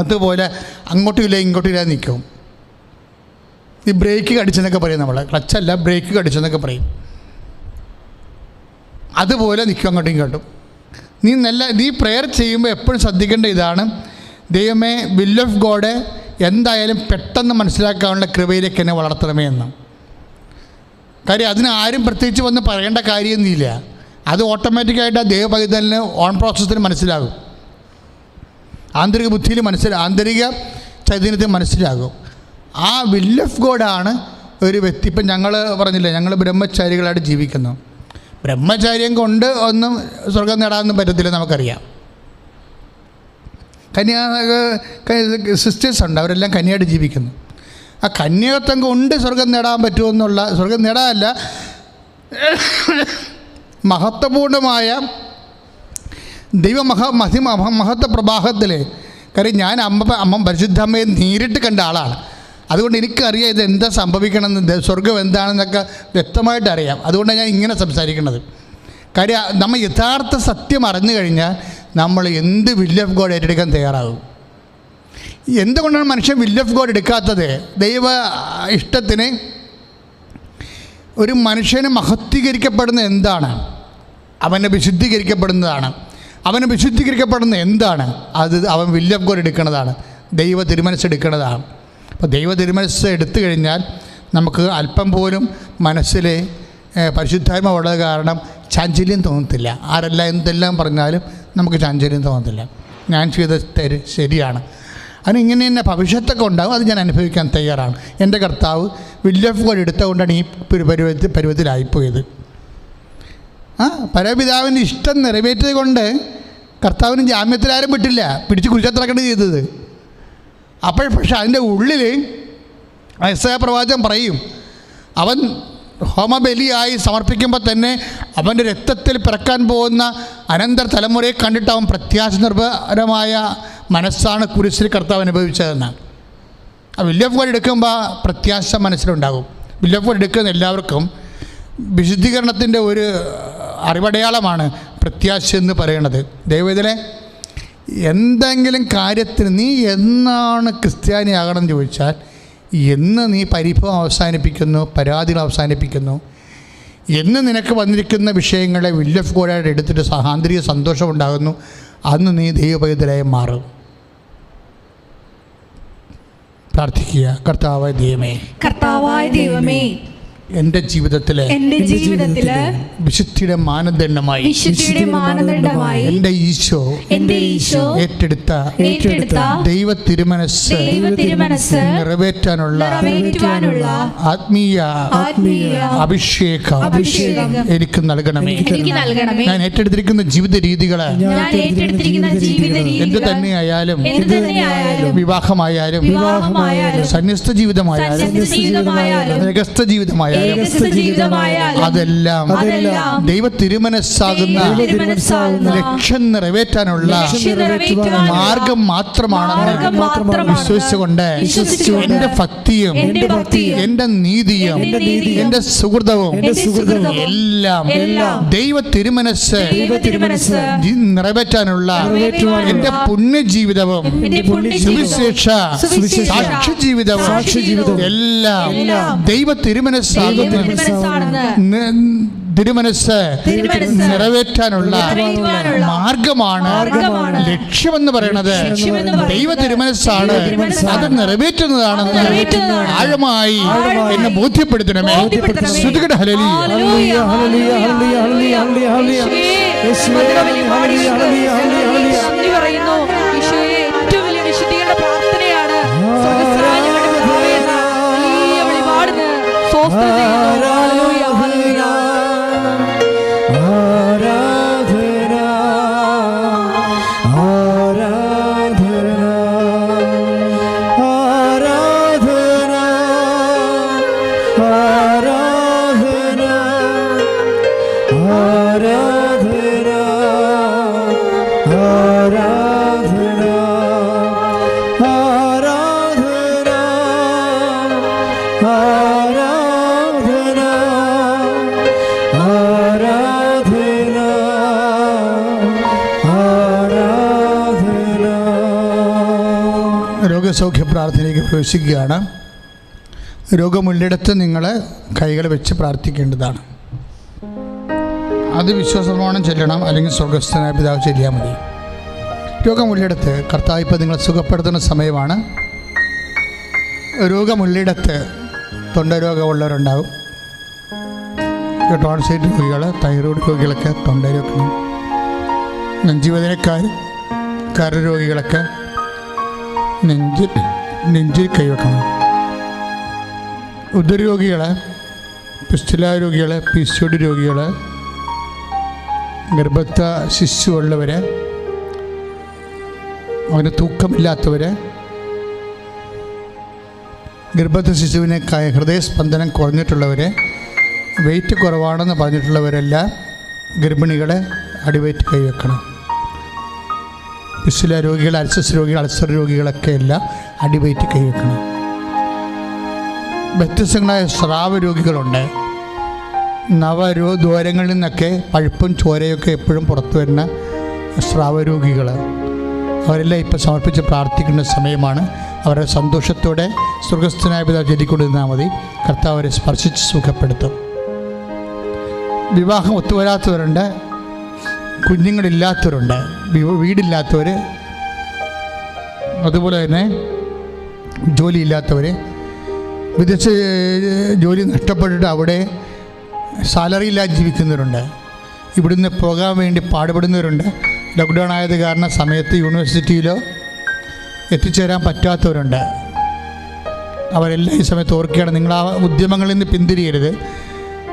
അതുപോലെ അങ്ങോട്ടുമില്ല ഇങ്ങോട്ടുമില്ല നിൽക്കും. ഈ ബ്രേക്ക് കടിച്ചെന്നൊക്കെ പറയും. നമ്മൾ ക്ലച്ചല്ല, ബ്രേക്ക് കടിച്ചെന്നൊക്കെ പറയും. അതുപോലെ നിൽക്കും അങ്ങോട്ടും ഇങ്ങോട്ടും. നീ പ്രെയർ ചെയ്യുമ്പോൾ എപ്പോഴും ശ്രദ്ധിക്കേണ്ട ഇതാണ്, ദൈവമേ വിൽ ഓഫ് ഗോഡ് എന്തായാലും പെട്ടെന്ന് മനസ്സിലാക്കാനുള്ള കൃപയിലേക്ക് എന്നെ വളർത്തണമേ എന്ന്. കാര്യം അതിന് ആരും പ്രത്യേകിച്ച് വന്ന് പറയേണ്ട കാര്യമൊന്നുമില്ല. അത് ഓട്ടോമാറ്റിക്കായിട്ട് ആ ദൈവ പൈതലിന് ഓൺ പ്രോസസ്സിന് മനസ്സിലാകും. ആന്തരിക ബുദ്ധിയിൽ ആന്തരിക ചൈതന്യത്തിൽ മനസ്സിലാകും. ആ വിൽ ഓഫ് ഗോഡാണ് ഒരു വ്യക്തി. ഇപ്പം ഞങ്ങൾ പറഞ്ഞില്ലേ, ഞങ്ങൾ ബ്രഹ്മചാരികളായിട്ട് ജീവിക്കുന്നു. ബ്രഹ്മചാര്യം കൊണ്ട് ഒന്നും സ്വർഗം നേടാനൊന്നും പറ്റത്തില്ല, നമുക്കറിയാം. സിസ്റ്റേഴ്സ് ഉണ്ട്, അവരെല്ലാം കന്യായിട്ട് ജീവിക്കുന്നു. ആ കന്യകത്വം കൊണ്ട് സ്വർഗം നേടാൻ പറ്റുമെന്നുള്ള, സ്വർഗം നേടാനല്ല, മഹത്വപൂർണമായ മഹത്വ പ്രവാഹത്തിൽ. കാര്യം ഞാൻ അമ്മ പരിശുദ്ധ അമ്മയെ നേരിട്ട് കണ്ട ആളാണ്. അതുകൊണ്ട് എനിക്കറിയാം ഇത് എന്താ സംഭവിക്കണമെന്ന്, സ്വർഗം എന്താണെന്നൊക്കെ വ്യക്തമായിട്ട് അറിയാം. അതുകൊണ്ടാണ് ഞാൻ ഇങ്ങനെ സംസാരിക്കുന്നത്. കാര്യം നമ്മൾ യഥാർത്ഥ സത്യം അറിഞ്ഞു കഴിഞ്ഞാൽ നമ്മൾ എന്ത് വിൽ ഓഫ് ഗോഡ് ഏറ്റെടുക്കാൻ തയ്യാറാകും. എന്തുകൊണ്ടാണ് മനുഷ്യൻ വിൽ ഓഫ് ഗോഡ് എടുക്കാത്തത്? ദൈവ ഇഷ്ടത്തിന് ഒരു മനുഷ്യന് മഹത്വീകരിക്കപ്പെടുന്ന എന്താണ്? അവനെ വിശുദ്ധീകരിക്കപ്പെടുന്നതാണ്. അവന് വിശുദ്ധീകരിക്കപ്പെടുന്ന എന്താണ്? അത് അവൻ വിൽ ഓഫ് ഗോഡ് എടുക്കുന്നതാണ്, ദൈവ തിരുമനസ് എടുക്കുന്നതാണ്. അപ്പോൾ ദൈവ തിരുമനസ് എടുത്തു കഴിഞ്ഞാൽ നമുക്ക് അല്പം പോലും മനസ്സിൽ പരിശുദ്ധാത്മാവുള്ളത് കാരണം ചാഞ്ചല്യം തോന്നത്തില്ല. ആരെല്ലാം എന്തെല്ലാം പറഞ്ഞാലും നമുക്ക് ചാഞ്ചല്യം തോന്നത്തില്ല. ഞാൻ ചെയ്ത ശരിയാണ്, അതിനിങ്ങനെ തന്നെ ഭവിഷ്യത്തൊക്കെ ഉണ്ടാകും. അത് ഞാൻ അനുഭവിക്കാൻ തയ്യാറാണ്. എൻ്റെ കർത്താവ് വിൽ ഓഫ് ഗോഡ് എടുത്തുകൊണ്ടാണ് ഈ പരുവത്തിലായിപ്പോയത്. പരപിതാവിൻ്റെ ഇഷ്ടം നിറവേറ്റത് കൊണ്ട് കർത്താവിന് ജാമ്യത്തിലാരും വിട്ടില്ല, പിടിച്ച് കുരിശത്തിറക്കേണ്ടി ചെയ്തത്. പക്ഷെ അതിൻ്റെ ഉള്ളിൽ യെശയ്യാ പ്രവാചകൻ പറയും, അവൻ ഹോമബലിയായി സമർപ്പിക്കുമ്പോൾ തന്നെ അവൻ്റെ രക്തത്തിൽ പിറക്കാൻ പോകുന്ന അനന്തര തലമുറയെ കണ്ടിട്ട് അവൻ പ്രത്യാശ നിർഭരമായ മനസ്സാണ് കുരിശിൽ കർത്താവ് അനുഭവിച്ചതെന്ന്. ആ വിൽ ഓഫ് ഗോഡ് എടുക്കുമ്പോൾ പ്രത്യാശ മനസ്സിലുണ്ടാകും. വിൽ ഓഫ് ഗോഡ് എടുക്കുന്ന എല്ലാവർക്കും വിശുദ്ധീകരണത്തിൻ്റെ ഒരു അറിവടയാളമാണ് പ്രത്യാശ എന്ന് പറയുന്നത്. ദൈവത്തിലെ എന്തെങ്കിലും കാര്യത്തിന് നീ എന്നാണ് ക്രിസ്ത്യാനിയാകണമെന്ന് ചോദിച്ചാൽ, എന്ന് നീ പരിഭവം അവസാനിപ്പിക്കുന്നു, പരാതികൾ അവസാനിപ്പിക്കുന്നു, എന്ന് നിനക്ക് വന്നിരിക്കുന്ന വിഷയങ്ങളെ വിൽ ഓഫ് ഗോഡായിട്ട് എടുത്തിട്ട് ആന്തരിക സന്തോഷമുണ്ടാകുന്നു, അന്ന് നീ ദൈവപൈതലായി മാറും. പ്രാർത്ഥിക്കുക. കർത്താവായ ദൈവമേ, എൻ്റെ ജീവിതത്തിലെ വിശുദ്ധിയുടെ മാനദണ്ഡമായി എൻ്റെ ഈശോ ഏറ്റെടുത്ത ദൈവ തിരുമനസ് നിറവേറ്റാനുള്ള ആത്മീയ അഭിഷേകം എനിക്ക് നൽകണമേ. ഞാൻ ഏറ്റെടുത്തിരിക്കുന്ന ജീവിത രീതികള് എന്ത് തന്നെയായാലും, വിവാഹമായാലും, സന്യസ്ത ജീവിതമായാലും, രഹസ്യ ജീവിതമായാലും, അതെല്ലാം ദൈവ തിരുമനസ്സാകുന്ന ലക്ഷ്യം നിറവേറ്റാനുള്ള മാർഗം മാത്രമാണെന്ന് വിശ്വസിച്ചുകൊണ്ട് എൻ്റെ ഭക്തിയും എൻ്റെ നീതിയും എൻ്റെ സുഹൃതവും എല്ലാം ദൈവ തിരുമനസ് നിറവേറ്റാനുള്ള എൻ്റെ പുണ്യജീവിതവും സുവിശേഷ സാക്ഷ്യ ജീവിതവും എല്ലാം ദൈവ തിരുമനസ് തിരുമനസ് നിറവേറ്റാനുള്ള മാർഗമാണ്. ലക്ഷ്യമെന്ന് പറയുന്നത് ദൈവ തിരുമനസ്സാണ്, അത് നിറവേറ്റുന്നതാണെന്ന് ആഴമായി എന്നെ ബോധ്യപ്പെടുത്തണമേ. ശ്രുതികട ഹല്ലേലൂയ. രോഗസൗഖ്യ പ്രാർത്ഥനയിലേക്ക് പ്രവേശിക്കുകയാണ്. രോഗമുള്ളിടത്ത് നിങ്ങൾ കൈകൾ വെച്ച് പ്രാർത്ഥിക്കേണ്ടതാണ്. അത് വിശ്വാസപ്രമാണം ചെല്ലണം, അല്ലെങ്കിൽ സ്വർഗസ്ഥനായ പിതാവ് ചെല്ലിയാൽ മതി. രോഗമുള്ളിടത്ത് കർത്താവ് ഇപ്പോൾ നിങ്ങളെ സുഖപ്പെടുത്തുന്ന സമയമാണ്. രോഗമുള്ളിടത്ത് തൊണ്ടരോഗമുള്ളവരുണ്ടാകും, ടോൺസൈറ്റ് രോഗികൾ, തൈറോയ്ഡ് രോഗികളൊക്കെ തൊണ്ടരോഗം, നെഞ്ചുവേദനക്കാർ, കരരോഗികളൊക്കെ നെഞ്ചിൽ കൈവെക്കണം. ഉദരരോഗികൾ, പിസ്തുല രോഗികൾ, PCOD രോഗികൾ, ഗർഭസ്ഥ ശിശു ഉള്ളവർ, അവന് തൂക്കമില്ലാത്തവർ, ഗർഭസ്ഥ ശിശുവിനെ ഹൃദയസ്പന്ദനം കുറഞ്ഞിട്ടുള്ളവർ, വെയിറ്റ് കുറവാണെന്ന് പറഞ്ഞിട്ടുള്ളവരെല്ലാം ഗർഭിണികളെ അടിവയറ്റ് കൈവെക്കണം. പിസ്തുല രോഗികൾ, അൾസർ രോഗികളൊക്കെ എല്ലാം അടിവയറ്റ് കൈവെക്കണം. വ്യത്യസ്തങ്ങളായ സ്രാവ രോഗികളുണ്ട്. ദ്വാരങ്ങളിൽ നിന്നൊക്കെ പഴുപ്പും ചോരയൊക്കെ എപ്പോഴും പുറത്തു വരുന്ന സ്രാവ രോഗികൾ, അവരെല്ലാം ഇപ്പം സമർപ്പിച്ച് പ്രാർത്ഥിക്കുന്ന സമയമാണ്. അവരെ സന്തോഷത്തോടെ സ്വർഗസ്ഥനായ പിതാവ് ചൊല്ലിക്കൊണ്ടിരുന്നാൽ മതി. കർത്താവ് അവരെ സ്പർശിച്ച് സുഖപ്പെടുത്തും. വിവാഹം ഒത്തുവരാത്തവരുണ്ട്, കുഞ്ഞുങ്ങളില്ലാത്തവരുണ്ട്, വീടില്ലാത്തവർ, അതുപോലെ തന്നെ ജോലിയില്ലാത്തവർ, വിദേശ ജോലി നഷ്ടപ്പെട്ടിട്ട് അവിടെ സാലറി ഇല്ലാതെ ജീവിക്കുന്നവരുണ്ട്, ഇവിടുന്ന് പോകാൻ വേണ്ടി പാടുപെടുന്നവരുണ്ട്. ലോക്ക്ഡൗൺ ആയത് കാരണം സമയത്ത് യൂണിവേഴ്സിറ്റിയിലോ എത്തിച്ചേരാൻ പറ്റാത്തവരുണ്ട്. അവരെല്ലാം ഈ സമയത്ത് ഓർക്കുകയാണ്. നിങ്ങൾ ആ ഉദ്യമങ്ങളിൽ നിന്ന് പിന്തിരിയരുത്.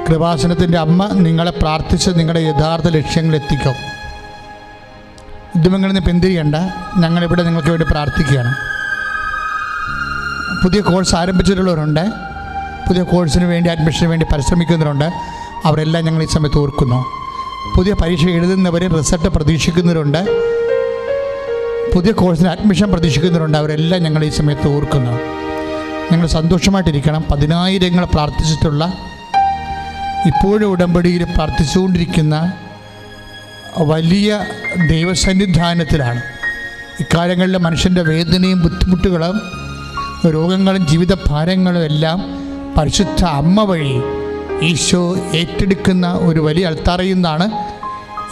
കൃപാസനത്തിൻ്റെ അമ്മ നിങ്ങളെ പ്രാർത്ഥിച്ച് നിങ്ങളുടെ യഥാർത്ഥ ലക്ഷ്യങ്ങളെത്തിക്കും. ഉദ്യമങ്ങളിൽ നിന്ന് പിന്തിരിയണ്ട. ഞങ്ങളിവിടെ നിങ്ങൾക്ക് വേണ്ടി പ്രാർത്ഥിക്കുകയാണ്. പുതിയ കോഴ്സ് ആരംഭിച്ചിട്ടുള്ളവരുണ്ട്, പുതിയ കോഴ്സിന് വേണ്ടി അഡ്മിഷന് വേണ്ടി പരിശ്രമിക്കുന്നവരുണ്ട്. അവരെല്ലാം ഞങ്ങൾ ഈ സമയത്ത് ഓർക്കുന്നു. പുതിയ പരീക്ഷ എഴുതുന്നവർ റിസൾട്ട് പ്രതീക്ഷിക്കുന്നവരുണ്ട്, പുതിയ കോഴ്സിന് അഡ്മിഷൻ പ്രതീക്ഷിക്കുന്നവരുണ്ട്. അവരെല്ലാം ഞങ്ങൾ ഈ സമയത്ത് ഓർക്കുന്നു. നിങ്ങൾ സന്തോഷമായിട്ടിരിക്കണം. 10,000 പ്രാർത്ഥിച്ചിട്ടുള്ള, ഇപ്പോഴും ഉടമ്പടിയിൽ പ്രാർത്ഥിച്ചുകൊണ്ടിരിക്കുന്ന വലിയ ദൈവസന്നിധാനത്തിലാണ്. ഇക്കാലങ്ങളിൽ മനുഷ്യൻ്റെ വേദനയും ബുദ്ധിമുട്ടുകളും രോഗങ്ങളും ജീവിത ഭാരങ്ങളും എല്ലാം പരിശുദ്ധ അമ്മ വഴി ഈശോ ഏറ്റെടുക്കുന്ന ഒരു വലിയ അൾത്താറയിൽ നിന്നാണ്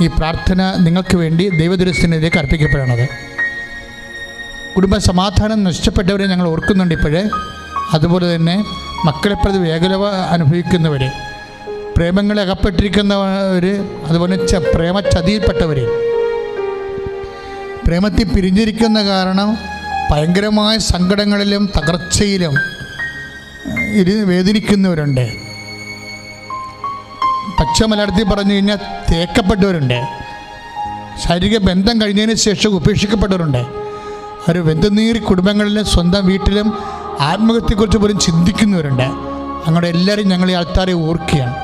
ഈ പ്രാർത്ഥന നിങ്ങൾക്ക് വേണ്ടി ദൈവദുരസ്ഥനിലേക്ക് അർപ്പിക്കപ്പെടുന്നത്. കുടുംബ സമാധാനം നഷ്ടപ്പെട്ടവരെ ഞങ്ങൾ ഓർക്കുന്നുണ്ട് ഇപ്പോഴേ. അതുപോലെ തന്നെ മക്കളെപ്രതി വേഗത അനുഭവിക്കുന്നവർ, പ്രേമങ്ങളെ അകപ്പെട്ടിരിക്കുന്നവർ, അതുപോലെ പ്രേമചതിയിൽപ്പെട്ടവർ, പ്രേമത്തിൽ പിരിഞ്ഞിരിക്കുന്ന കാരണം ഭയങ്കരമായ സങ്കടങ്ങളിലും തകർച്ചയിലും വേദനിക്കുന്നവരുണ്ട്. പച്ച മലയാളത്തിൽ പറഞ്ഞു കഴിഞ്ഞാൽ തേക്കപ്പെട്ടവരുണ്ട്. ശാരീരിക ബന്ധം കഴിഞ്ഞതിന് ശേഷം ഉപേക്ഷിക്കപ്പെട്ടവരുണ്ട്. അവർ വെന്തുനീറി കുടുംബങ്ങളിലും സ്വന്തം വീട്ടിലും ആത്മഹത്യയെക്കുറിച്ച് പോലും ചിന്തിക്കുന്നവരുണ്ട്. അങ്ങനെ എല്ലാവരും ഞങ്ങൾ ഈ ആൾക്കാരെ ഓർക്കുകയാണ്.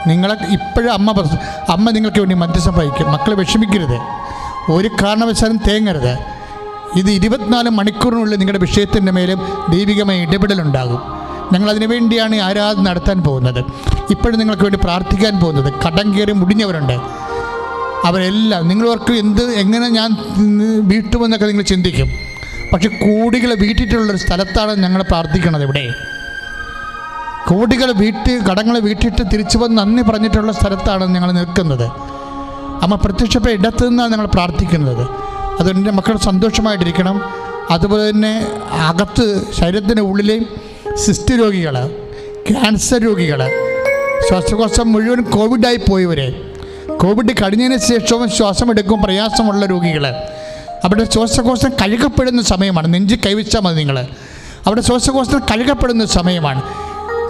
നിങ്ങളെ ഇപ്പോഴും അമ്മ നിങ്ങൾക്ക് വേണ്ടി മധ്യസ്ഥം വഹിക്കും. മക്കളെ വിഷമിക്കരുത്, ഒരു കാരണവശാലും തേങ്ങരുത്. ഇത് 24 മണിക്കൂറിനുള്ളിൽ നിങ്ങളുടെ വിഷയത്തിൻ്റെ മേലും ദൈവികമായ ഇടപെടലുണ്ടാകും. ഞങ്ങളതിനു വേണ്ടിയാണ് ഈ ആരാധന നടത്താൻ പോകുന്നത്. ഇപ്പോഴും നിങ്ങൾക്ക് വേണ്ടി പ്രാർത്ഥിക്കാൻ പോകുന്നത്. കടം കയറി മുടിഞ്ഞവരുണ്ട്. അവരെല്ലാം നിങ്ങളവർക്ക് എങ്ങനെ ഞാൻ വീട്ടുമെന്നൊക്കെ നിങ്ങൾ ചിന്തിക്കും. പക്ഷെ കോടികളെ വീട്ടിട്ടുള്ളൊരു സ്ഥലത്താണ് ഞങ്ങൾ പ്രാർത്ഥിക്കുന്നത്. ഇവിടെ കോടികളെ കടങ്ങളെ വീട്ടിട്ട് തിരിച്ചു വന്ന് നന്ദി പറഞ്ഞിട്ടുള്ള സ്ഥലത്താണ് ഞങ്ങൾ നിൽക്കുന്നത്. അമ്മ പ്രത്യക്ഷപ്പെട്ട ഇടത്തു നിന്നാണ് ഞങ്ങൾ പ്രാർത്ഥിക്കുന്നത്. അതുകൊണ്ട് എൻ്റെ മക്കൾ സന്തോഷമായിട്ടിരിക്കണം. അതുപോലെ തന്നെ അകത്ത് ശരീരത്തിൻ്റെ ഉള്ളിലെ സിസ്റ്റ് രോഗികൾ, ക്യാൻസർ രോഗികൾ, ശ്വാസകോശം മുഴുവൻ കോവിഡായി പോയവർ, കോവിഡ് കഴിഞ്ഞതിന് ശേഷവും ശ്വാസം എടുക്കും പ്രയാസമുള്ള രോഗികൾ, അവിടെ ശ്വാസകോശം കഴുകപ്പെടുന്ന സമയമാണ്. നെഞ്ച് കൈവച്ചാൽ മതി. നിങ്ങൾ അവിടെ ശ്വാസകോശം കഴുകപ്പെടുന്ന സമയമാണ്.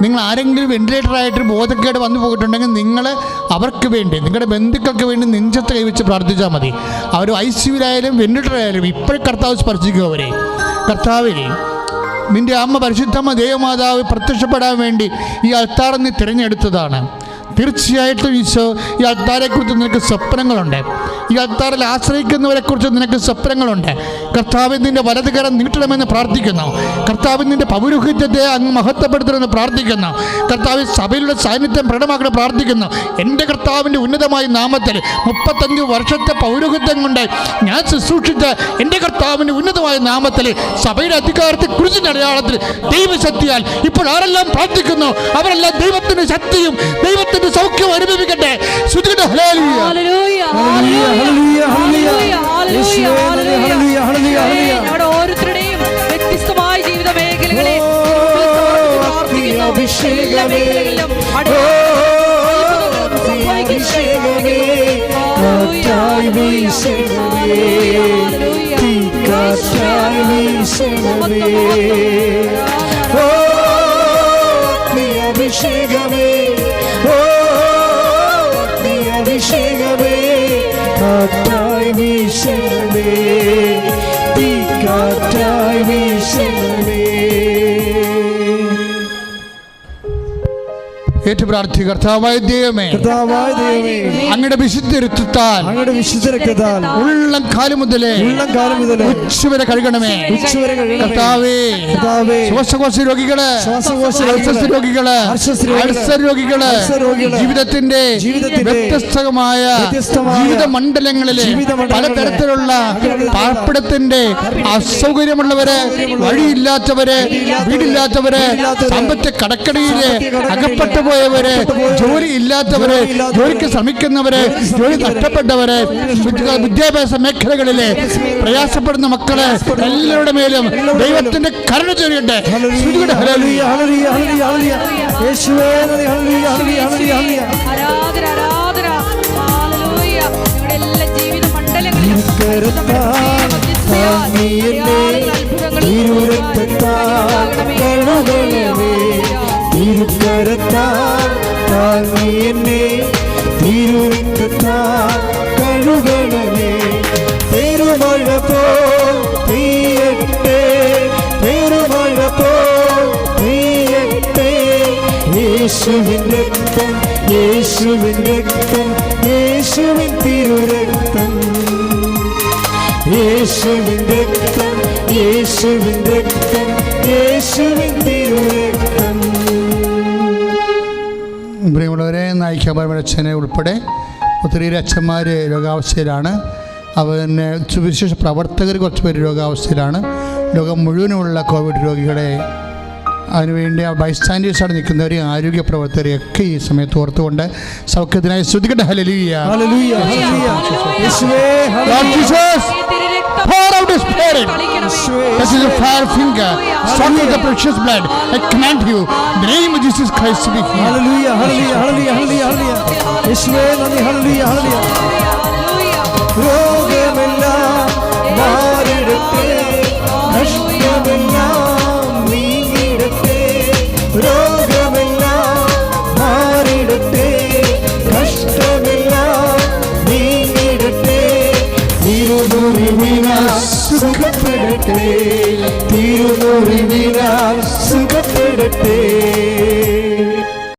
നിങ്ങൾ ആരെങ്കിലും വെന്റിലേറ്ററായിട്ട് ബോധക്കേട് വന്നു പോയിട്ടുണ്ടെങ്കിൽ നിങ്ങൾ അവർക്ക് വേണ്ടി, നിങ്ങളുടെ ബന്ധുക്കൾക്ക് വേണ്ടി നെഞ്ചത്ത് കൈവച്ച് പ്രാർത്ഥിച്ചാൽ മതി. അവർ ICUവിലായാലും വെന്റിലേറ്ററായാലും ഇപ്പോഴും കർത്താവ് സ്പർശിക്കും അവരെ. കർത്താവേ, നിൻ്റെ അമ്മ പരിശുദ്ധമ്മ ദേവമാതാവ് പ്രത്യക്ഷപ്പെടാൻ വേണ്ടി ഈ അൾത്താർ നീ തിരഞ്ഞെടുത്തതാണ്. തീർച്ചയായിട്ടും ഈശോ, ഈ അൾത്താരെക്കുറിച്ച് നിനക്ക് സ്വപ്നങ്ങളുണ്ട്. ഈ അൾത്താറിൽ ആശ്രയിക്കുന്നവരെക്കുറിച്ച് നിനക്ക് സ്വപ്നങ്ങളുണ്ട്. കർത്താവ് നിൻ്റെ വലതുകരം നീട്ടണമെന്ന് പ്രാർത്ഥിക്കുന്നു. കർത്താവ് നിൻ്റെ പൗരോഹിത്യത്തെ അങ്ങ് മഹത്വപ്പെടുത്തണമെന്ന് പ്രാർത്ഥിക്കുന്നു. കർത്താവ് സഭയിലുള്ള സാന്നിധ്യം പ്രകടമാക്കണം പ്രാർത്ഥിക്കുന്നു. എൻ്റെ കർത്താവിൻ്റെ ഉന്നതമായ നാമത്തിൽ 35 വർഷത്തെ പൗരോഹിത്യം കൊണ്ട് ഞാൻ ശുശ്രൂഷിച്ച എൻ്റെ കർത്താവിൻ്റെ ഉന്നതമായ നാമത്തിൽ സഭയുടെ അധികാരത്തെ കുറിച്ചിൻ്റെ അടയാളത്തിൽ ദൈവശക്തിയാൽ ഇപ്പോൾ ആരെല്ലാം പ്രാർത്ഥിക്കുന്നു അവരെല്ലാം ദൈവത്തിൻ്റെ ശക്തിയും ദൈവത്തിൻ്റെ സൗഖ്യവും അനുഭവിക്കട്ടെ. ശ്രുതികട്ടെ ഹല്ലേലൂയ ഹല്ലേലൂയ ഹല്ലേലൂയ ഹല്ലേലൂയ ഹല്ലേലൂയ ഹല്ലേലൂയ. നമ്മുടെ ഓരോരുത്തരുടെയും വ്യത്യസ്തമായ ജീവിത മേഖലകളെ അഭിഷേകമേ, അഭിഷേകമേ, കാറ്റായി വീശണമേ, കാറ്റായി വീശണമേ, ഓ അഭിഷേകമേ, ഓ അഭിഷേകമേ, കാറ്റായി വീശണമേ, കാറ്റായി വീശണമേ. കൈപറ്റി പ്രാർത്ഥിക്കുക. കർത്താവായ ദൈവമേ, അങ്ങയുടെ വിശുദ്ധ രക്തത്താൽ ഉള്ളം കാലം മുതലേ ഉച്ചവരെ കഴുകണമേ. കർത്താവേ, ശ്വാസകോശ രോഗികള്, രോഗികള്, അൾസർ രോഗികള്, ജീവിതത്തിന്റെ വ്യത്യസ്തമായ ജീവിത മണ്ഡലങ്ങളിലെ പലതരത്തിലുള്ള പാർപ്പിടത്തിന്റെ അസൗകര്യമുള്ളവര്, വഴിയില്ലാത്തവര്, വീടില്ലാത്തവര്, സാമ്പത്തിക കടക്കടിയില് അകപ്പെട്ടു പോയവര്, ജോലി ഇല്ലാത്തവര്, ജോലിക്ക് ശ്രമിക്കുന്നവര്, ജോലി നഷ്ടപ്പെട്ടവര്, വിദ്യാഭ്യാസ മേഖലകളിലെ പ്രയാസപ്പെടുന്ന മക്കള് എല്ലാവരുടെ മേലും ദൈവത്തിന്റെ കരുണ ചൊരിയട്ടെ. പെരുമഴ പോ പെയ്യട്ടെ, പെരുമഴ പോ പെയ്യട്ടെ. യേശുവിൻ രക്തം, യേശുവിൻ രക്തം, യേശുവിൻ തിരുരക്തം, യേശുവിൻ രക്തം, യേശുവിൻ രക്തം, യേശുവിൻ തിരുരക്തം. പ്രിയമുള്ളവരെ, നായികമാരച്ഛനെ ഉൾപ്പെടെ ഒത്തിരി അച്ഛന്മാർ രോഗാവസ്ഥയിലാണ്. അവന് സുവിശേഷ പ്രവർത്തകർ കുറച്ച് പേര് രോഗാവസ്ഥയിലാണ്. ലോകം മുഴുവനുമുള്ള കോവിഡ് രോഗികളെ, അതിനുവേണ്ടി ആ ബൈസ്റ്റാൻഡേഴ്സാണ് നിൽക്കുന്നവർ, ആരോഗ്യ പ്രവർത്തകരെയൊക്കെ ഈ സമയത്ത് ഓർത്തുകൊണ്ട് സൗഖ്യത്തിനായി ശ്രദ്ധിക്കട്ടെ. ഹല്ലേലൂയ, ഹല്ലേലൂയ, യേശുവേ, Jesus, pour out His Spirit. This is a fire finger, struck with the precious blood. I command you, in the name of Jesus Christ, to be healed. Hallelujah, hallelujah, hallelujah, hallelujah. യേശുവേ നന്ദി, ഹല്ലേലൂയ, hallelujah. രോഗമെല്ലാം മാറിടട്ടെ, നഷ്ടമെല്ലാം നീങ്ങിടട്ടെ. രോഗമെല്ലാം മാറിടട്ടെ, കഷ്ടമെല്ലാം നീങ്ങിടട്ടെ. തിരുമുറിവിനാൽ സുഖപ്പെടട്ടെ, തിരുമുറിവിനാൽ സുഖപ്പെടട്ടെ.